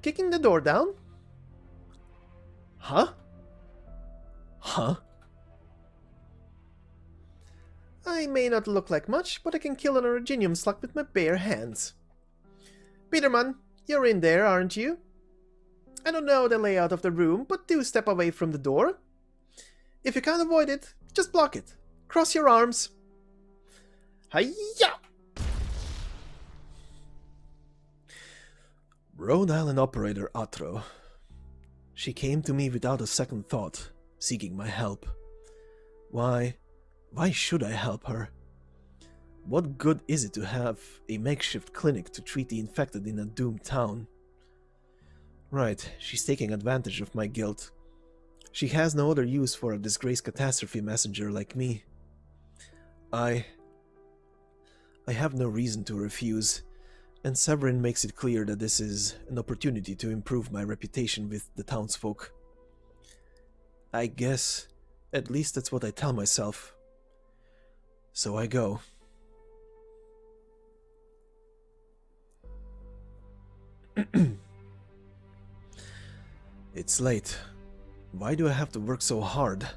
Kicking the door down? Huh? Huh? I may not look like much, but I can kill an originium slug with my bare hands. Biedermann, you're in there, aren't you? I don't know the layout of the room, but do step away from the door. If you can't avoid it, just block it. Cross your arms. Hiya! Rhode Island operator Atro. She came to me without a second thought, seeking my help. Why should I help her? What good is it to have a makeshift clinic to treat the infected in a doomed town? Right, she's taking advantage of my guilt. She has no other use for a disgraced catastrophe messenger like me. I have no reason to refuse, and Severin makes it clear that this is an opportunity to improve my reputation with the townsfolk. I guess, at least that's what I tell myself. So I go. It's late. Why do I have to work so hard?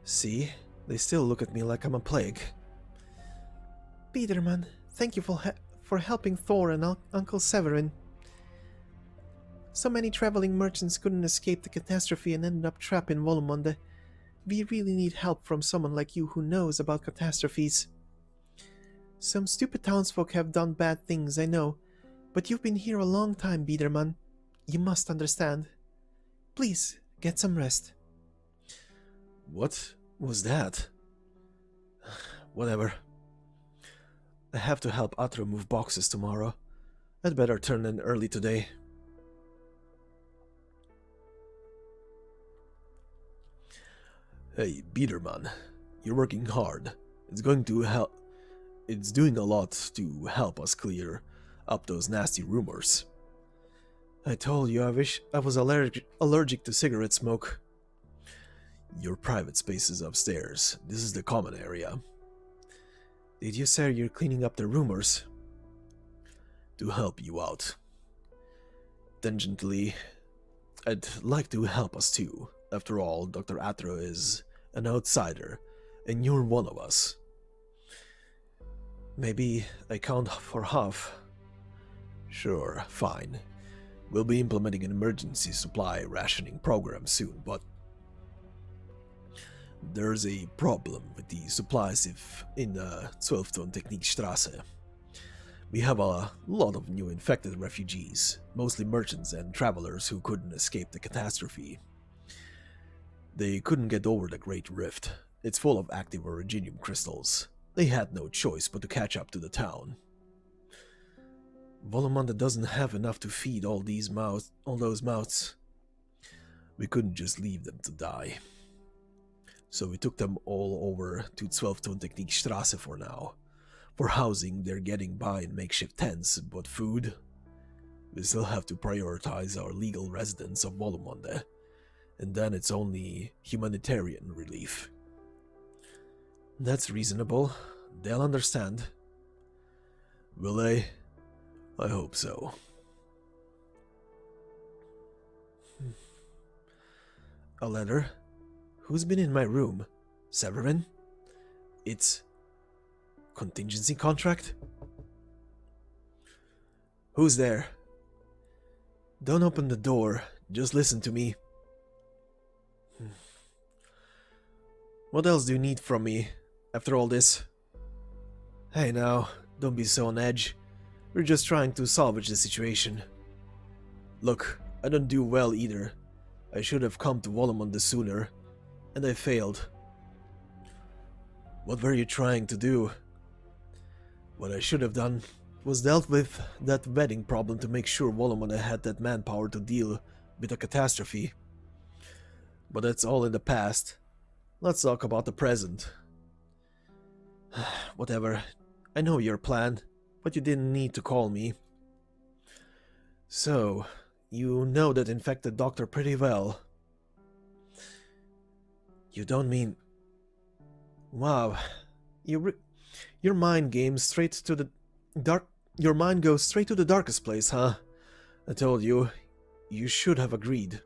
See? They still look at me like I'm a plague. Biederman, thank you for helping Thor and Uncle Severin. So many traveling merchants couldn't escape the catastrophe and ended up trapped in Wolumonde. We really need help from someone like you who knows about catastrophes. Some stupid townsfolk have done bad things, I know, but you've been here a long time, Biederman. You must understand. Please, get some rest. What was that? Whatever. I have to help Atro move boxes tomorrow. I'd better turn in early today. Hey, Biederman, you're working hard. It's going to help. It's doing a lot to help us clear up those nasty rumors. I told you I wish I was allergic to cigarette smoke. Your private space is upstairs. This is the common area. Did you say you're cleaning up the rumors? To help you out. Tangentially, I'd like to help us too. After all, Dr. Atro is an outsider, and you're one of us. Maybe I count for half. Sure, fine. We'll be implementing an emergency supply rationing program soon, but there's a problem with the supplies in the 12-ton Technikstrasse. We have a lot of new infected refugees, mostly merchants and travelers who couldn't escape the catastrophe. They couldn't get over the Great Rift. It's full of active originium crystals. They had no choice but to catch up to the town. Wolumonde doesn't have enough to feed all those mouths. We couldn't just leave them to die. So we took them all over to 12-ton Technikstrasse for now. For housing, they're getting by in makeshift tents, but food? We still have to prioritize our legal residents of Wolumonde, and then it's only humanitarian relief. That's reasonable. They'll understand. Will they? I hope so. A letter? Who's been in my room? Severin? It's... contingency contract? Who's there? Don't open the door. Just listen to me. What else do you need from me, after all this? Hey now, don't be so on edge. We're just trying to salvage the situation. Look, I don't do well either. I should have come to Wolumonde sooner, and I failed. What were you trying to do? What I should have done was dealt with that wedding problem to make sure Wolumonde had that manpower to deal with a catastrophe. But that's all in the past. Let's talk about the present. Whatever. I know your plan, but you didn't need to call me. So, you know that infected doctor pretty well. You don't mean... Wow. Your mind goes straight to the darkest place, huh? I told you, you should have agreed.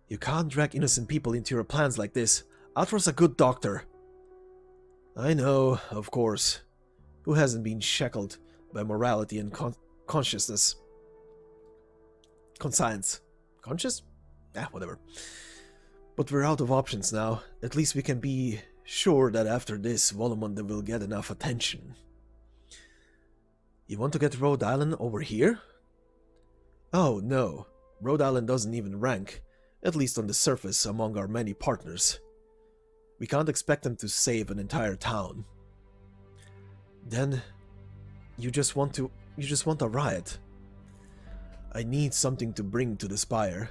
You can't drag innocent people into your plans like this. Atro's a good doctor. I know, of course. Who hasn't been shackled by morality and consciousness? Conscience. Conscious? Whatever. But we're out of options now. At least we can be sure that after this, Wolumonde will get enough attention. You want to get Rhode Island over here? Oh, no. Rhode Island doesn't even rank, at least on the surface, among our many partners. We can't expect them to save an entire town. Then, you just want a riot. I need something to bring to the spire.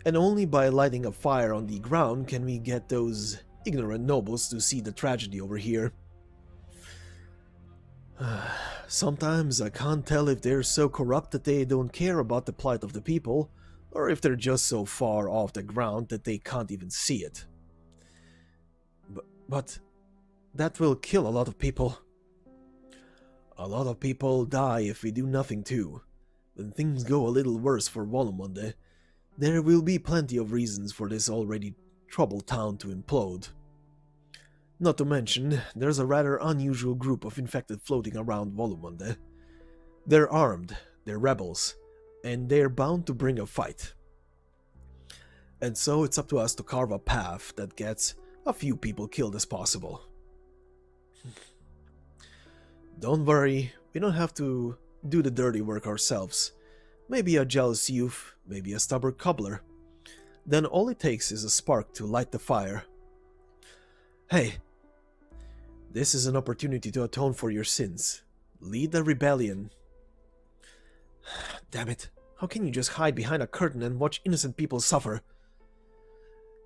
And only by lighting a fire on the ground can we get those ignorant nobles to see the tragedy over here. Sometimes I can't tell if they're so corrupt that they don't care about the plight of the people, or if they're just so far off the ground that they can't even see it. But that will kill a lot of people. A lot of people die if we do nothing too. when things go a little worse for Wolumonde, there will be plenty of reasons for this already troubled town to implode. Not to mention, there's a rather unusual group of infected floating around Wolumonde. They're armed, they're rebels, and they're bound to bring a fight. And so it's up to us to carve a path that gets a few people killed as possible. Don't worry, we don't have to do the dirty work ourselves. Maybe a jealous youth, maybe a stubborn cobbler. Then all it takes is a spark to light the fire. Hey, this is an opportunity to atone for your sins. Lead the rebellion. Damn it, how can you just hide behind a curtain and watch innocent people suffer?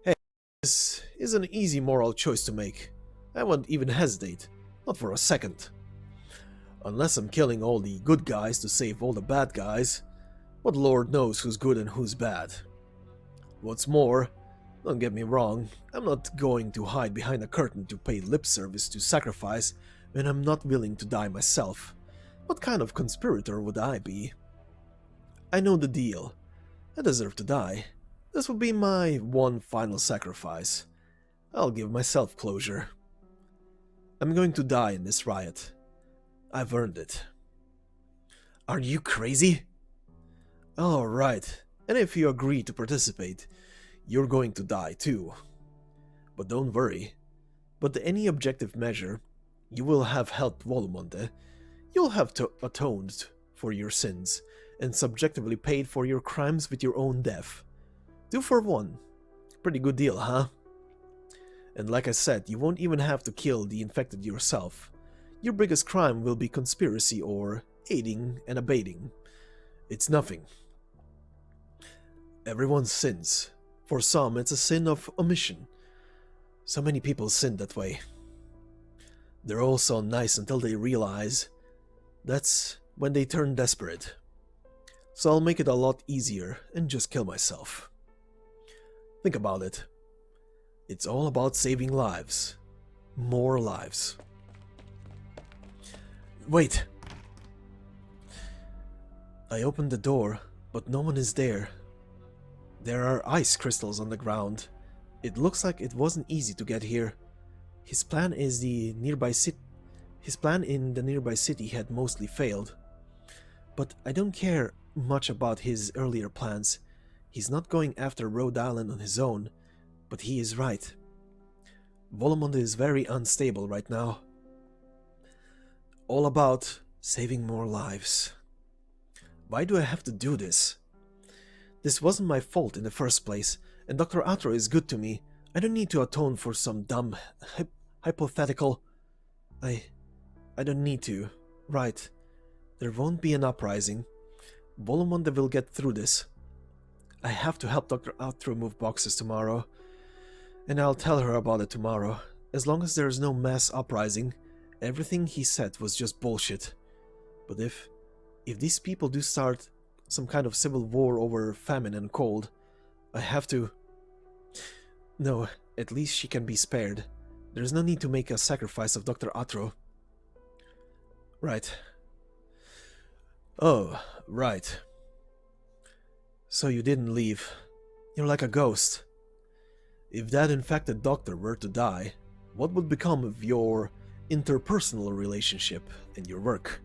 Hey, this is an easy moral choice to make. I won't even hesitate, not for a second. Unless I'm killing all the good guys to save all the bad guys, but Lord knows who's good and who's bad. What's more, don't get me wrong, I'm not going to hide behind a curtain to pay lip service to sacrifice when I'm not willing to die myself. What kind of conspirator would I be? I know the deal. I deserve to die. This will be my one final sacrifice. I'll give myself closure. I'm going to die in this riot. I've earned it. Are you crazy? Alright, and if you agree to participate, you're going to die too. But don't worry. But any objective measure, you will have helped Wolumonde. You'll have atoned for your sins, and subjectively paid for your crimes with your own death. 2 for 1. Pretty good deal, huh? And like I said, you won't even have to kill the infected yourself. Your biggest crime will be conspiracy or aiding and abetting. It's nothing. Everyone sins. For some, it's a sin of omission. So many people sin that way. They're all so nice until they realize that's when they turn desperate. So I'll make it a lot easier and just kill myself. Think about it. It's all about saving lives. More lives. Wait! I opened the door, but no one is there. There are ice crystals on the ground. It looks like it wasn't easy to get here. His plan in the nearby city had mostly failed. But I don't care much about his earlier plans. He's not going after Rhode Island on his own, but he is right. Wolumonde is very unstable right now. All about saving more lives. Why do I have to do this? This wasn't my fault in the first place, and Dr. Atro is good to me. I don't need to atone for some dumb, hypothetical... I don't need to. Right. There won't be an uprising. Wolumonde will get through this. I have to help Dr. Atro move boxes tomorrow. And I'll tell her about it tomorrow. As long as there's no mass uprising, everything he said was just bullshit. But if these people do start some kind of civil war over famine and cold, I have to... No, at least she can be spared. There's no need to make a sacrifice of Dr. Atro. Right. Oh, right. So you didn't leave. You're like a ghost. If that infected doctor were to die, what would become of your interpersonal relationship and your work?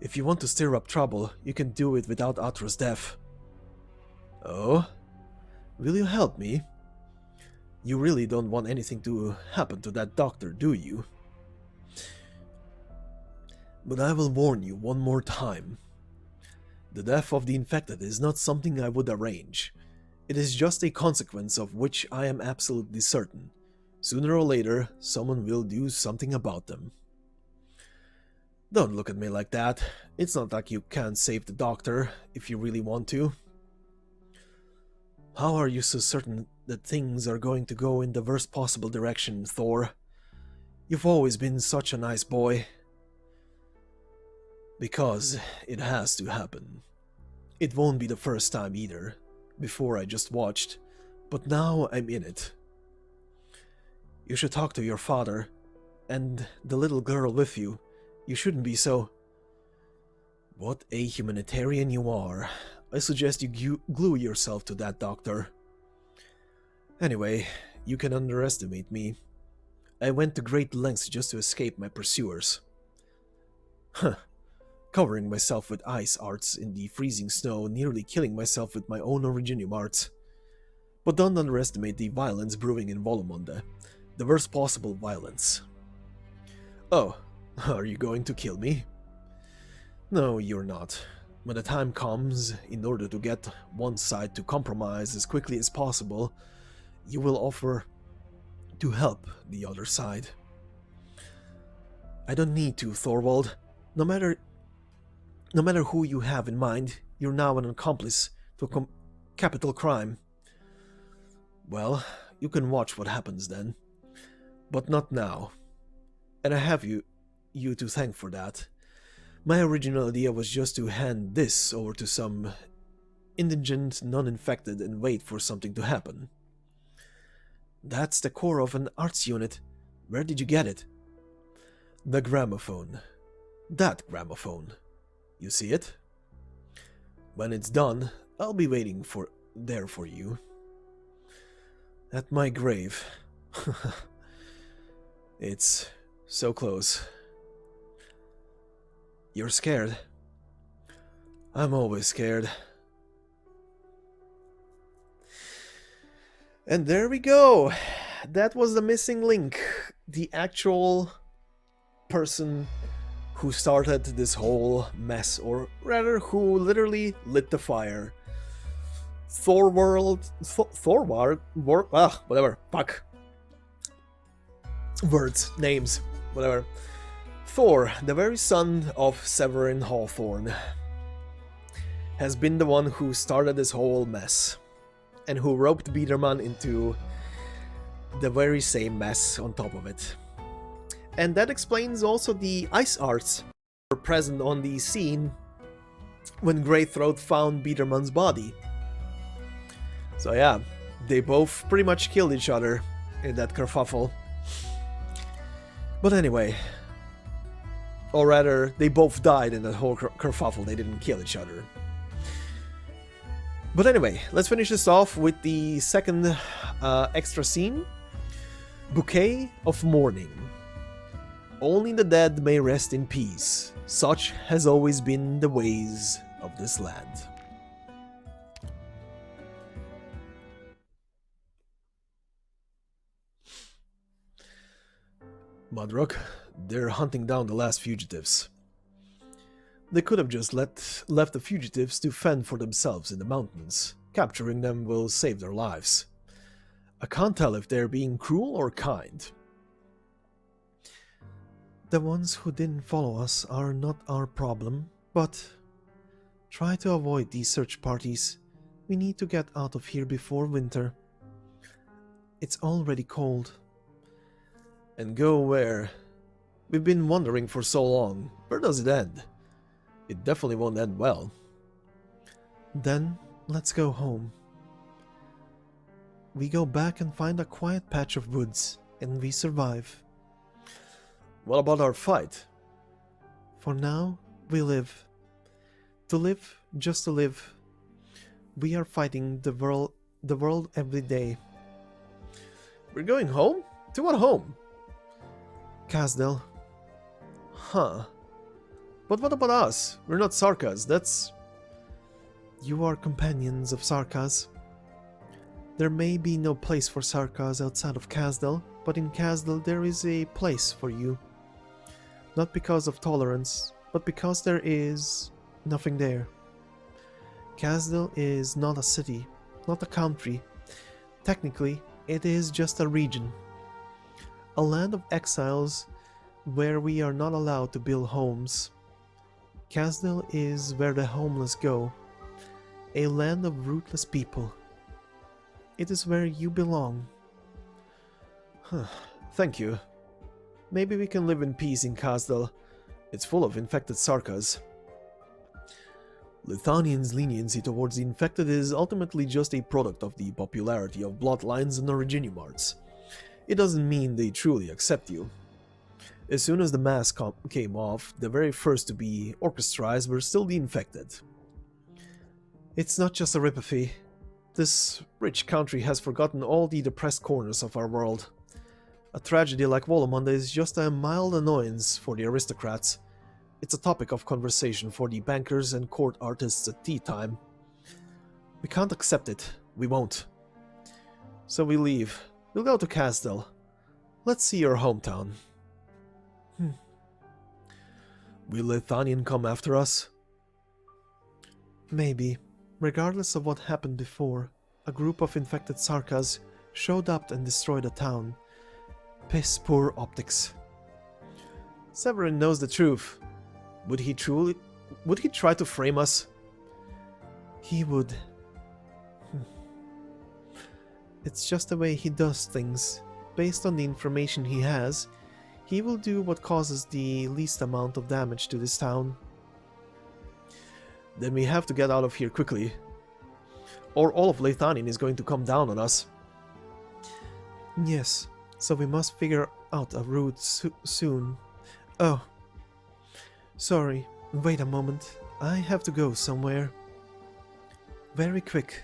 If you want to stir up trouble, you can do it without Atro's death. Oh? Will you help me? You really don't want anything to happen to that doctor, do you? But I will warn you one more time. The death of the infected is not something I would arrange. It is just a consequence of which I am absolutely certain. Sooner or later, someone will do something about them. Don't look at me like that. It's not like you can't save the doctor if you really want to. How are you so certain that things are going to go in the worst possible direction, Thor? You've always been such a nice boy. Because it has to happen. It won't be the first time either. Before I just watched, but now I'm in it. You should talk to your father, and the little girl with you. You shouldn't be so... What a humanitarian you are. I suggest you glue yourself to that, Doctor. Anyway, you can underestimate me. I went to great lengths just to escape my pursuers. Huh. Covering myself with ice arts in the freezing snow, nearly killing myself with my own originium arts. But don't underestimate the violence brewing in Wolumonde. The worst possible violence. Oh, are you going to kill me? No, you're not. When the time comes, in order to get one side to compromise as quickly as possible, you will offer to help the other side. I don't need to, Thorwald. No matter who you have in mind, you're now an accomplice to a capital crime. Well, you can watch what happens then. But not now. And I have you to thank for that. My original idea was just to hand this over to some indigent, non-infected and wait for something to happen. That's the core of an arts unit. Where did you get it? The gramophone. That gramophone. You see it? When it's done, I'll be waiting there for you. At my grave. It's so close. You're scared. I'm always scared. And there we go. That was the missing link. The actual person who started this whole mess, or rather who literally lit the fire. Thorwald, whatever, fuck. Words, names, whatever. Thor, the very son of Severin Hawthorne, has been the one who started this whole mess, and who roped Biederman into the very same mess on top of it. And that explains also the ice arts that were present on the scene when Greythroat found Biederman's body. So yeah, they both pretty much killed each other in that kerfuffle. But anyway, or rather, they both died in that whole kerfuffle, they didn't kill each other. But anyway, let's finish this off with the second extra scene. Bouquet of Mourning. Only the dead may rest in peace. Such has always been the ways of this land. Mudrock, they're hunting down the last fugitives. They could have just left the fugitives to fend for themselves in the mountains. Capturing them will save their lives. I can't tell if they're being cruel or kind. The ones who didn't follow us are not our problem, but try to avoid these search parties. We need to get out of here before winter. It's already cold. And go where? We've been wandering for so long. Where does it end? It definitely won't end well. Then, let's go home. We go back and find a quiet patch of woods, and we survive. What about our fight? For now, we live. To live, just to live. We are fighting the world every day. We're going home? To what home? Casdell. Huh. But what about us? We're not Sarkas, that's... You are companions of Sarkas. There may be no place for Sarkas outside of Casdell, but in Casdell there is a place for you. Not because of tolerance, but because there is nothing there. Casdell is not a city, not a country. Technically, it is just a region. A land of exiles where we are not allowed to build homes. Casdell is where the homeless go. A land of rootless people. It is where you belong. Thank you. Maybe we can live in peace in Casdell. It's full of infected Sarkas. Lithanian's leniency towards the infected is ultimately just a product of the popularity of bloodlines and originium arts. It doesn't mean they truly accept you. As soon as the mask came off, the very first to be orchestrized were still the infected. It's not just a ripathy. This rich country has forgotten all the depressed corners of our world. A tragedy like Wolumonde is just a mild annoyance for the aristocrats. It's a topic of conversation for the bankers and court artists at tea time. We can't accept it. We won't. So we leave. We'll go to Casdell. Let's see your hometown. Will Lithanian come after us? Maybe. Regardless of what happened before, a group of infected Sarkas showed up and destroyed a town. Piss poor optics. Severin knows the truth. Would he try to frame us? He would. It's just the way he does things. Based on the information he has, he will do what causes the least amount of damage to this town. Then we have to get out of here quickly. Or all of Lithanian is going to come down on us. Yes, so we must figure out a route soon. Oh. Sorry, wait a moment. I have to go somewhere. Very quick.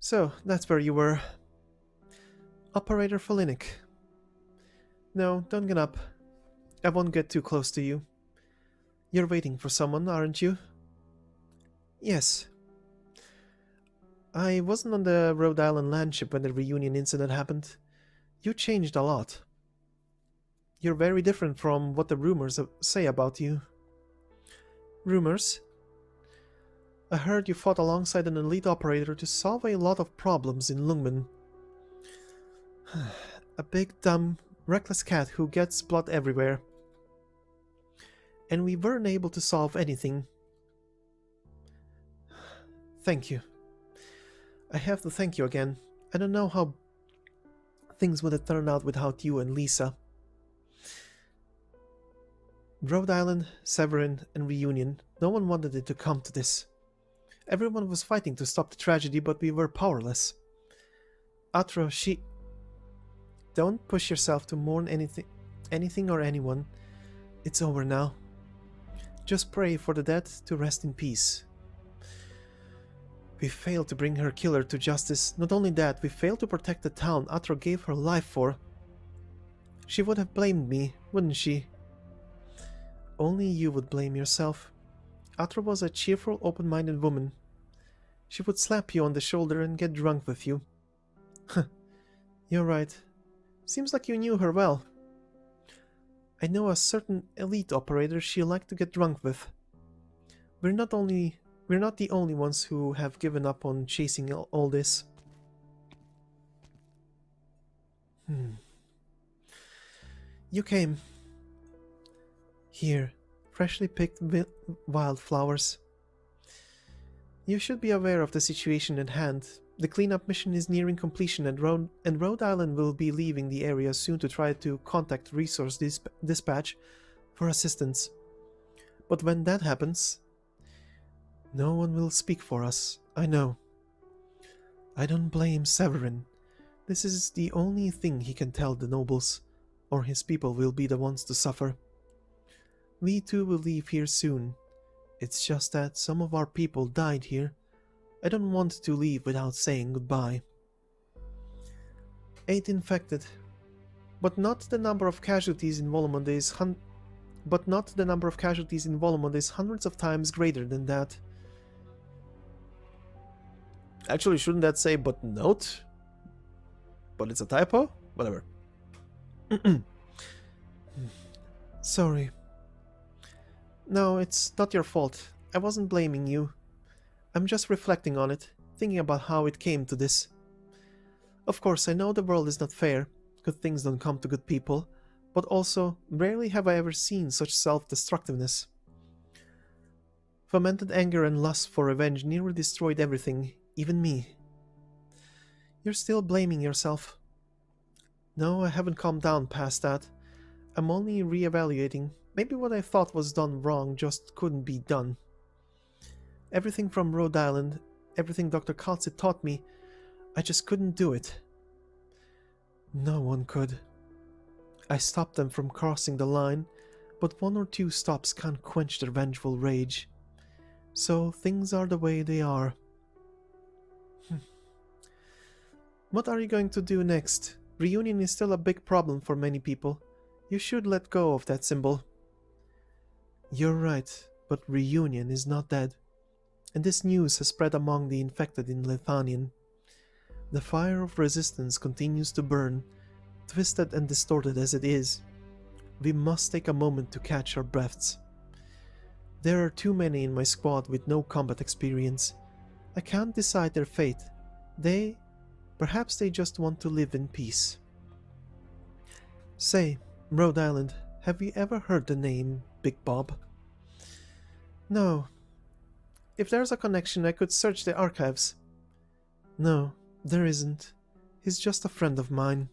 So, that's where you were. Operator Folinik. No, don't get up. I won't get too close to you. You're waiting for someone, aren't you? Yes. I wasn't on the Rhode Island landship when the reunion incident happened. You changed a lot. You're very different from what the rumors say about you. Rumors? I heard you fought alongside an elite operator to solve a lot of problems in Lungmen. A big, dumb, reckless cat who gets blood everywhere. And we weren't able to solve anything. Thank you. I have to thank you again. I don't know how things would have turned out without you and Lisa. Rhode Island, Severin, and Reunion, no one wanted it to come to this. Everyone was fighting to stop the tragedy, but we were powerless. Atra, she... Don't push yourself to mourn anything or anyone. It's over now. Just pray for the dead to rest in peace. We failed to bring her killer to justice. Not only that, we failed to protect the town Atra gave her life for. She would have blamed me, wouldn't she? Only you would blame yourself. Atra was a cheerful, open-minded woman. She would slap you on the shoulder and get drunk with you. You're right. Seems like you knew her well. I know a certain elite operator she liked to get drunk with. We're not the only ones who have given up on chasing all this. You came. Here, freshly picked wildflowers. You should be aware of the situation at hand. The cleanup mission is nearing completion and Rhode Island will be leaving the area soon to try to contact Resource Dispatch for assistance. But when that happens, no one will speak for us, I know. I don't blame Severin. This is the only thing he can tell the nobles, or his people will be the ones to suffer. We too will leave here soon. It's just that some of our people died here. I don't want to leave without saying goodbye. 8 infected. But not the number of casualties in Wolumonde is hundreds of times greater than that. Actually, shouldn't that say but note? But it's a typo? Whatever. Sorry. No, it's not your fault. I wasn't blaming you. I'm just reflecting on it, thinking about how it came to this. Of course, I know the world is not fair. Good things don't come to good people. But also, rarely have I ever seen such self-destructiveness. Fermented anger and lust for revenge nearly destroyed everything, even me. You're still blaming yourself. No, I haven't calmed down past that. I'm only re-evaluating. Maybe what I thought was done wrong just couldn't be done. Everything from Rhode Island, everything Dr. Kaltze taught me, I just couldn't do it. No one could. I stopped them from crossing the line, but 1 or 2 stops can't quench their vengeful rage. So things are the way they are. What are you going to do next? Reunion is still a big problem for many people. You should let go of that symbol. You're right, but Reunion is not dead. And this news has spread among the infected in Lethanian. The fire of resistance continues to burn, twisted and distorted as it is. We must take a moment to catch our breaths. There are too many in my squad with no combat experience. I can't decide their fate. Perhaps they just want to live in peace. Say, Rhode Island, have you ever heard the name Big Bob? No. If there's a connection, I could search the archives. No, there isn't. He's just a friend of mine.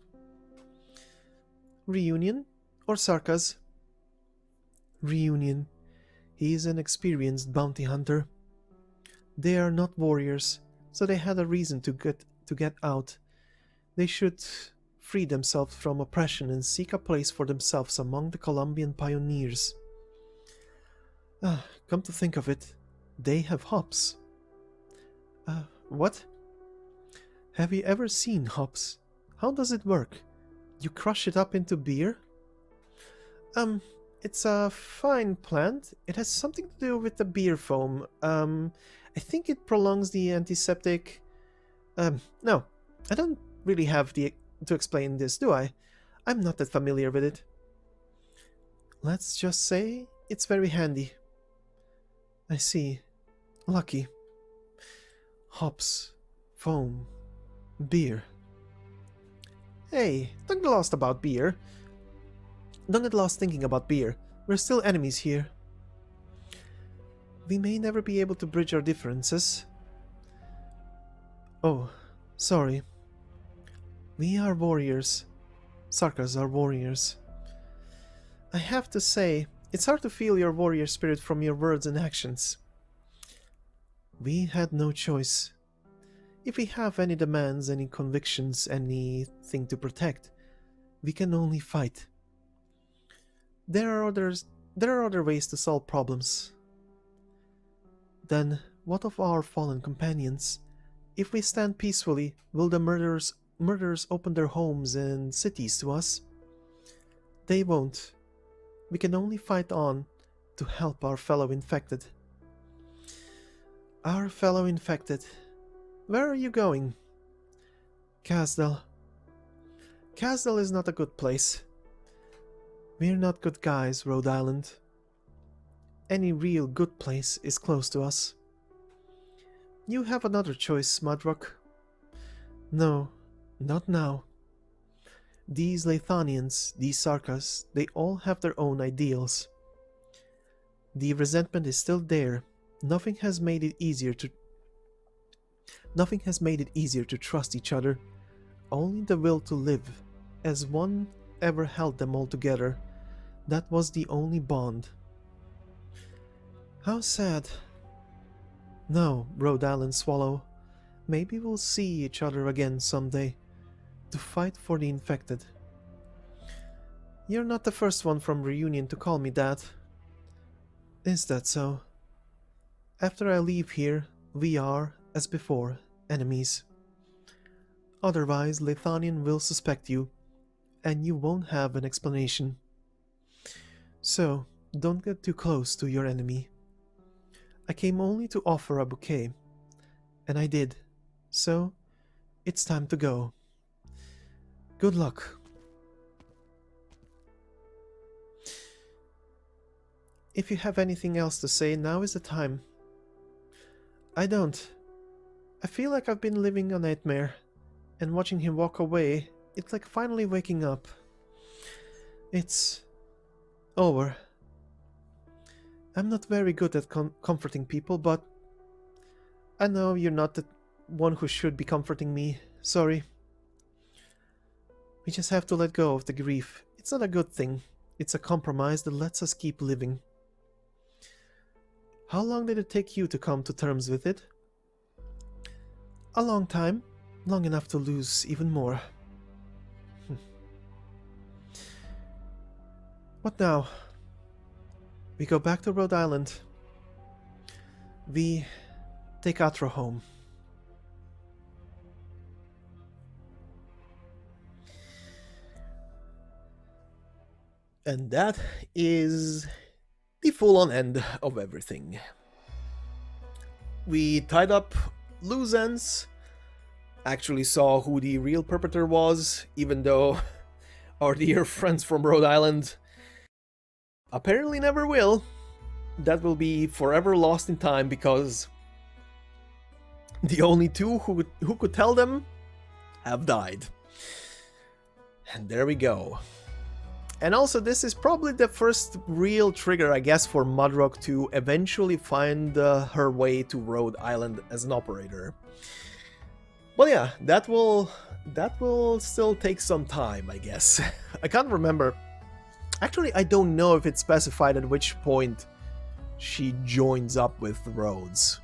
Reunion? Or Sarkas? Reunion. He is an experienced bounty hunter. They are not warriors, so they had a reason to get out. They should free themselves from oppression and seek a place for themselves among the Colombian pioneers. Come to think of it, they have hops. What? Have you ever seen hops? How does it work? You crush it up into beer? It's a fine plant. It has something to do with the beer foam. I think it prolongs the antiseptic... No, I don't really have to explain this, do I? I'm not that familiar with it. Let's just say it's very handy. I see. Lucky. Hops. Foam. Beer. Hey, don't get lost about beer. Don't get lost thinking about beer. We're still enemies here. We may never be able to bridge our differences. Oh, sorry. We are warriors. Sarkas are warriors. I have to say, it's hard to feel your warrior spirit from your words and actions. We had no choice. If we have any demands, any convictions, anything to protect, we can only fight. There are other ways to solve problems. Then, what of our fallen companions? If we stand peacefully, will the murderers open their homes and cities to us? They won't. We can only fight on to help our fellow infected. Our fellow infected. Where are you going? Casdell. Casdell is not a good place. We're not good guys, Rhode Island. Any real good place is close to us. You have another choice, Mudrock. No, not now. These Lethanians, these Sarkas, they all have their own ideals. The resentment is still there. Nothing has made it easier to trust each other. Only the will to live, as one, ever held them all together. That was the only bond. How sad. No, Rhode Island Swallow. Maybe we'll see each other again someday, to fight for the infected. You're not the first one from Reunion to call me that. Is that so? After I leave here, we are, as before, enemies. Otherwise, Lethanian will suspect you, and you won't have an explanation. So, don't get too close to your enemy. I came only to offer a bouquet, and I did. So, it's time to go. Good luck. If you have anything else to say, now is the time. I don't. I feel like I've been living a nightmare, and watching him walk away, it's like finally waking up. It's over. I'm not very good at comforting people, but I know you're not the one who should be comforting me. Sorry. We just have to let go of the grief. It's not a good thing. It's a compromise that lets us keep living. How long did it take you to come to terms with it? A long time. long enough to lose even more. What now? We go back to Rhode Island. We take Atra home. And that is the full-on end of everything. We tied up loose ends, actually saw who the real perpetrator was, even though our dear friends from Rhode Island apparently never will. That will be forever lost in time because the only two who could tell them have died. And there we go. And also, this is probably the first real trigger, I guess, for Mudrock to eventually find her way to Rhode Island as an operator. But yeah, that will still take some time, I guess. I can't remember. Actually, I don't know if it's specified at which point she joins up with Rhodes.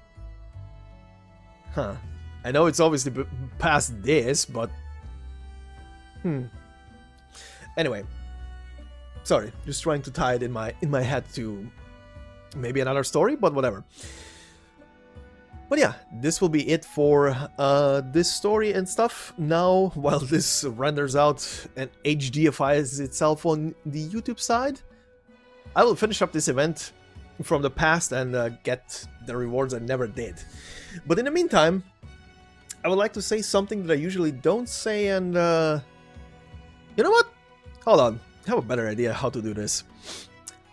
Huh. I know it's obviously past this, but... Anyway. Sorry, just trying to tie it in my head to maybe another story, but whatever. But yeah, this will be it for this story and stuff. Now, while this renders out and HDifies itself on the YouTube side, I will finish up this event from the past and get the rewards I never did. But in the meantime, I would like to say something that I usually don't say, and you know what? Hold on. I have a better idea how to do this.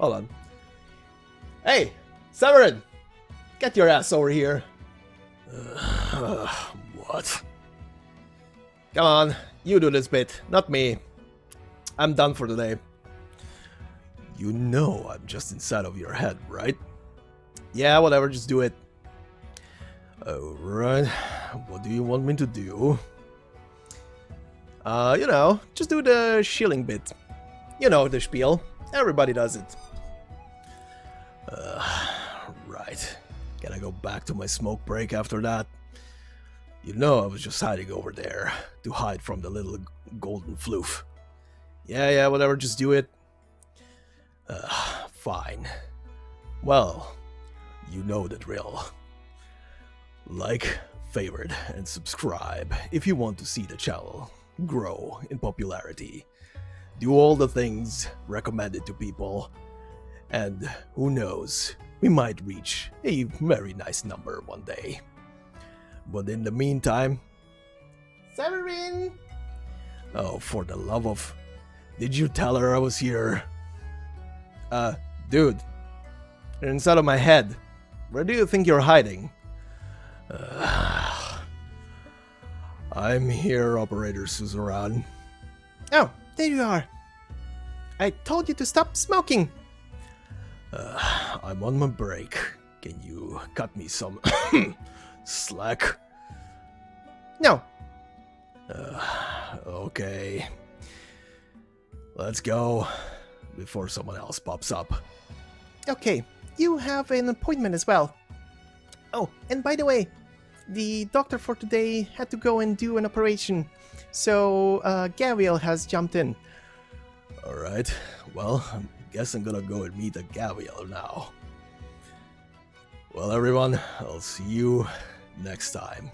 Hold on. Hey, Severin! Get your ass over here. What? Come on, you do this bit, not me. I'm done for today. You know I'm just inside of your head, right? Yeah, whatever, just do it. Alright, what do you want me to do? You know, just do the shilling bit. You know the spiel. Everybody does it. Right. Can I go back to my smoke break after that? You know I was just hiding over there to hide from the little golden floof. Yeah, whatever, just do it. Fine. Well, you know the drill. Like, favorite, and subscribe if you want to see the channel grow in popularity. Do all the things recommended to people, and who knows, we might reach a very nice number one day. But in the meantime... Severin! Oh, for the love of... Did you tell her I was here? Dude. You're inside of my head. Where do you think you're hiding? I'm here, Operator Suzerain. Oh, there you are. I told you to stop smoking. I'm on my break. Can you cut me some slack? No. Okay. Let's go before someone else pops up. Okay, you have an appointment as well. Oh, and by the way, the doctor for today had to go and do an operation, so Gabriel has jumped in. Alright, well, I guess I'm gonna go and meet a Gabriel now. Well, everyone, I'll see you next time.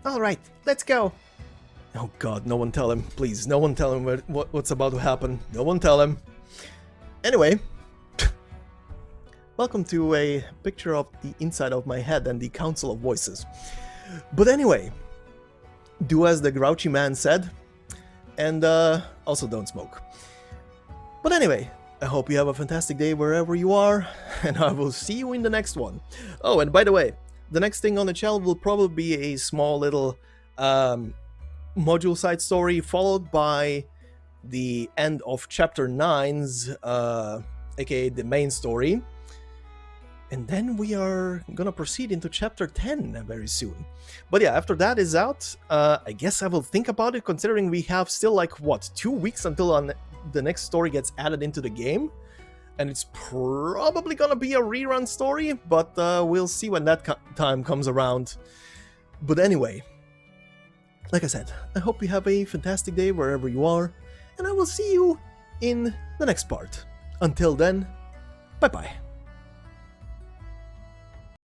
Alright, let's go. Oh god, no one tell him. Please, no one tell him what's about to happen. No one tell him. Anyway. Welcome to a picture of the inside of my head and the Council of Voices. But anyway, do as the grouchy man said, and also don't smoke. But anyway, I hope you have a fantastic day wherever you are, and I will see you in the next one. Oh, and by the way, the next thing on the channel will probably be a small little module side story, followed by the end of Chapter 9's, aka the main story. And then we are gonna proceed into Chapter 10 very soon. But yeah, after that is out, I guess I will think about it, considering we have still like, what, 2 weeks until the next story gets added into the game? And it's probably gonna be a rerun story, but we'll see when that time comes around. But anyway, Like I said, I hope you have a fantastic day wherever you are, and I will see you in the next part. Until then, bye bye.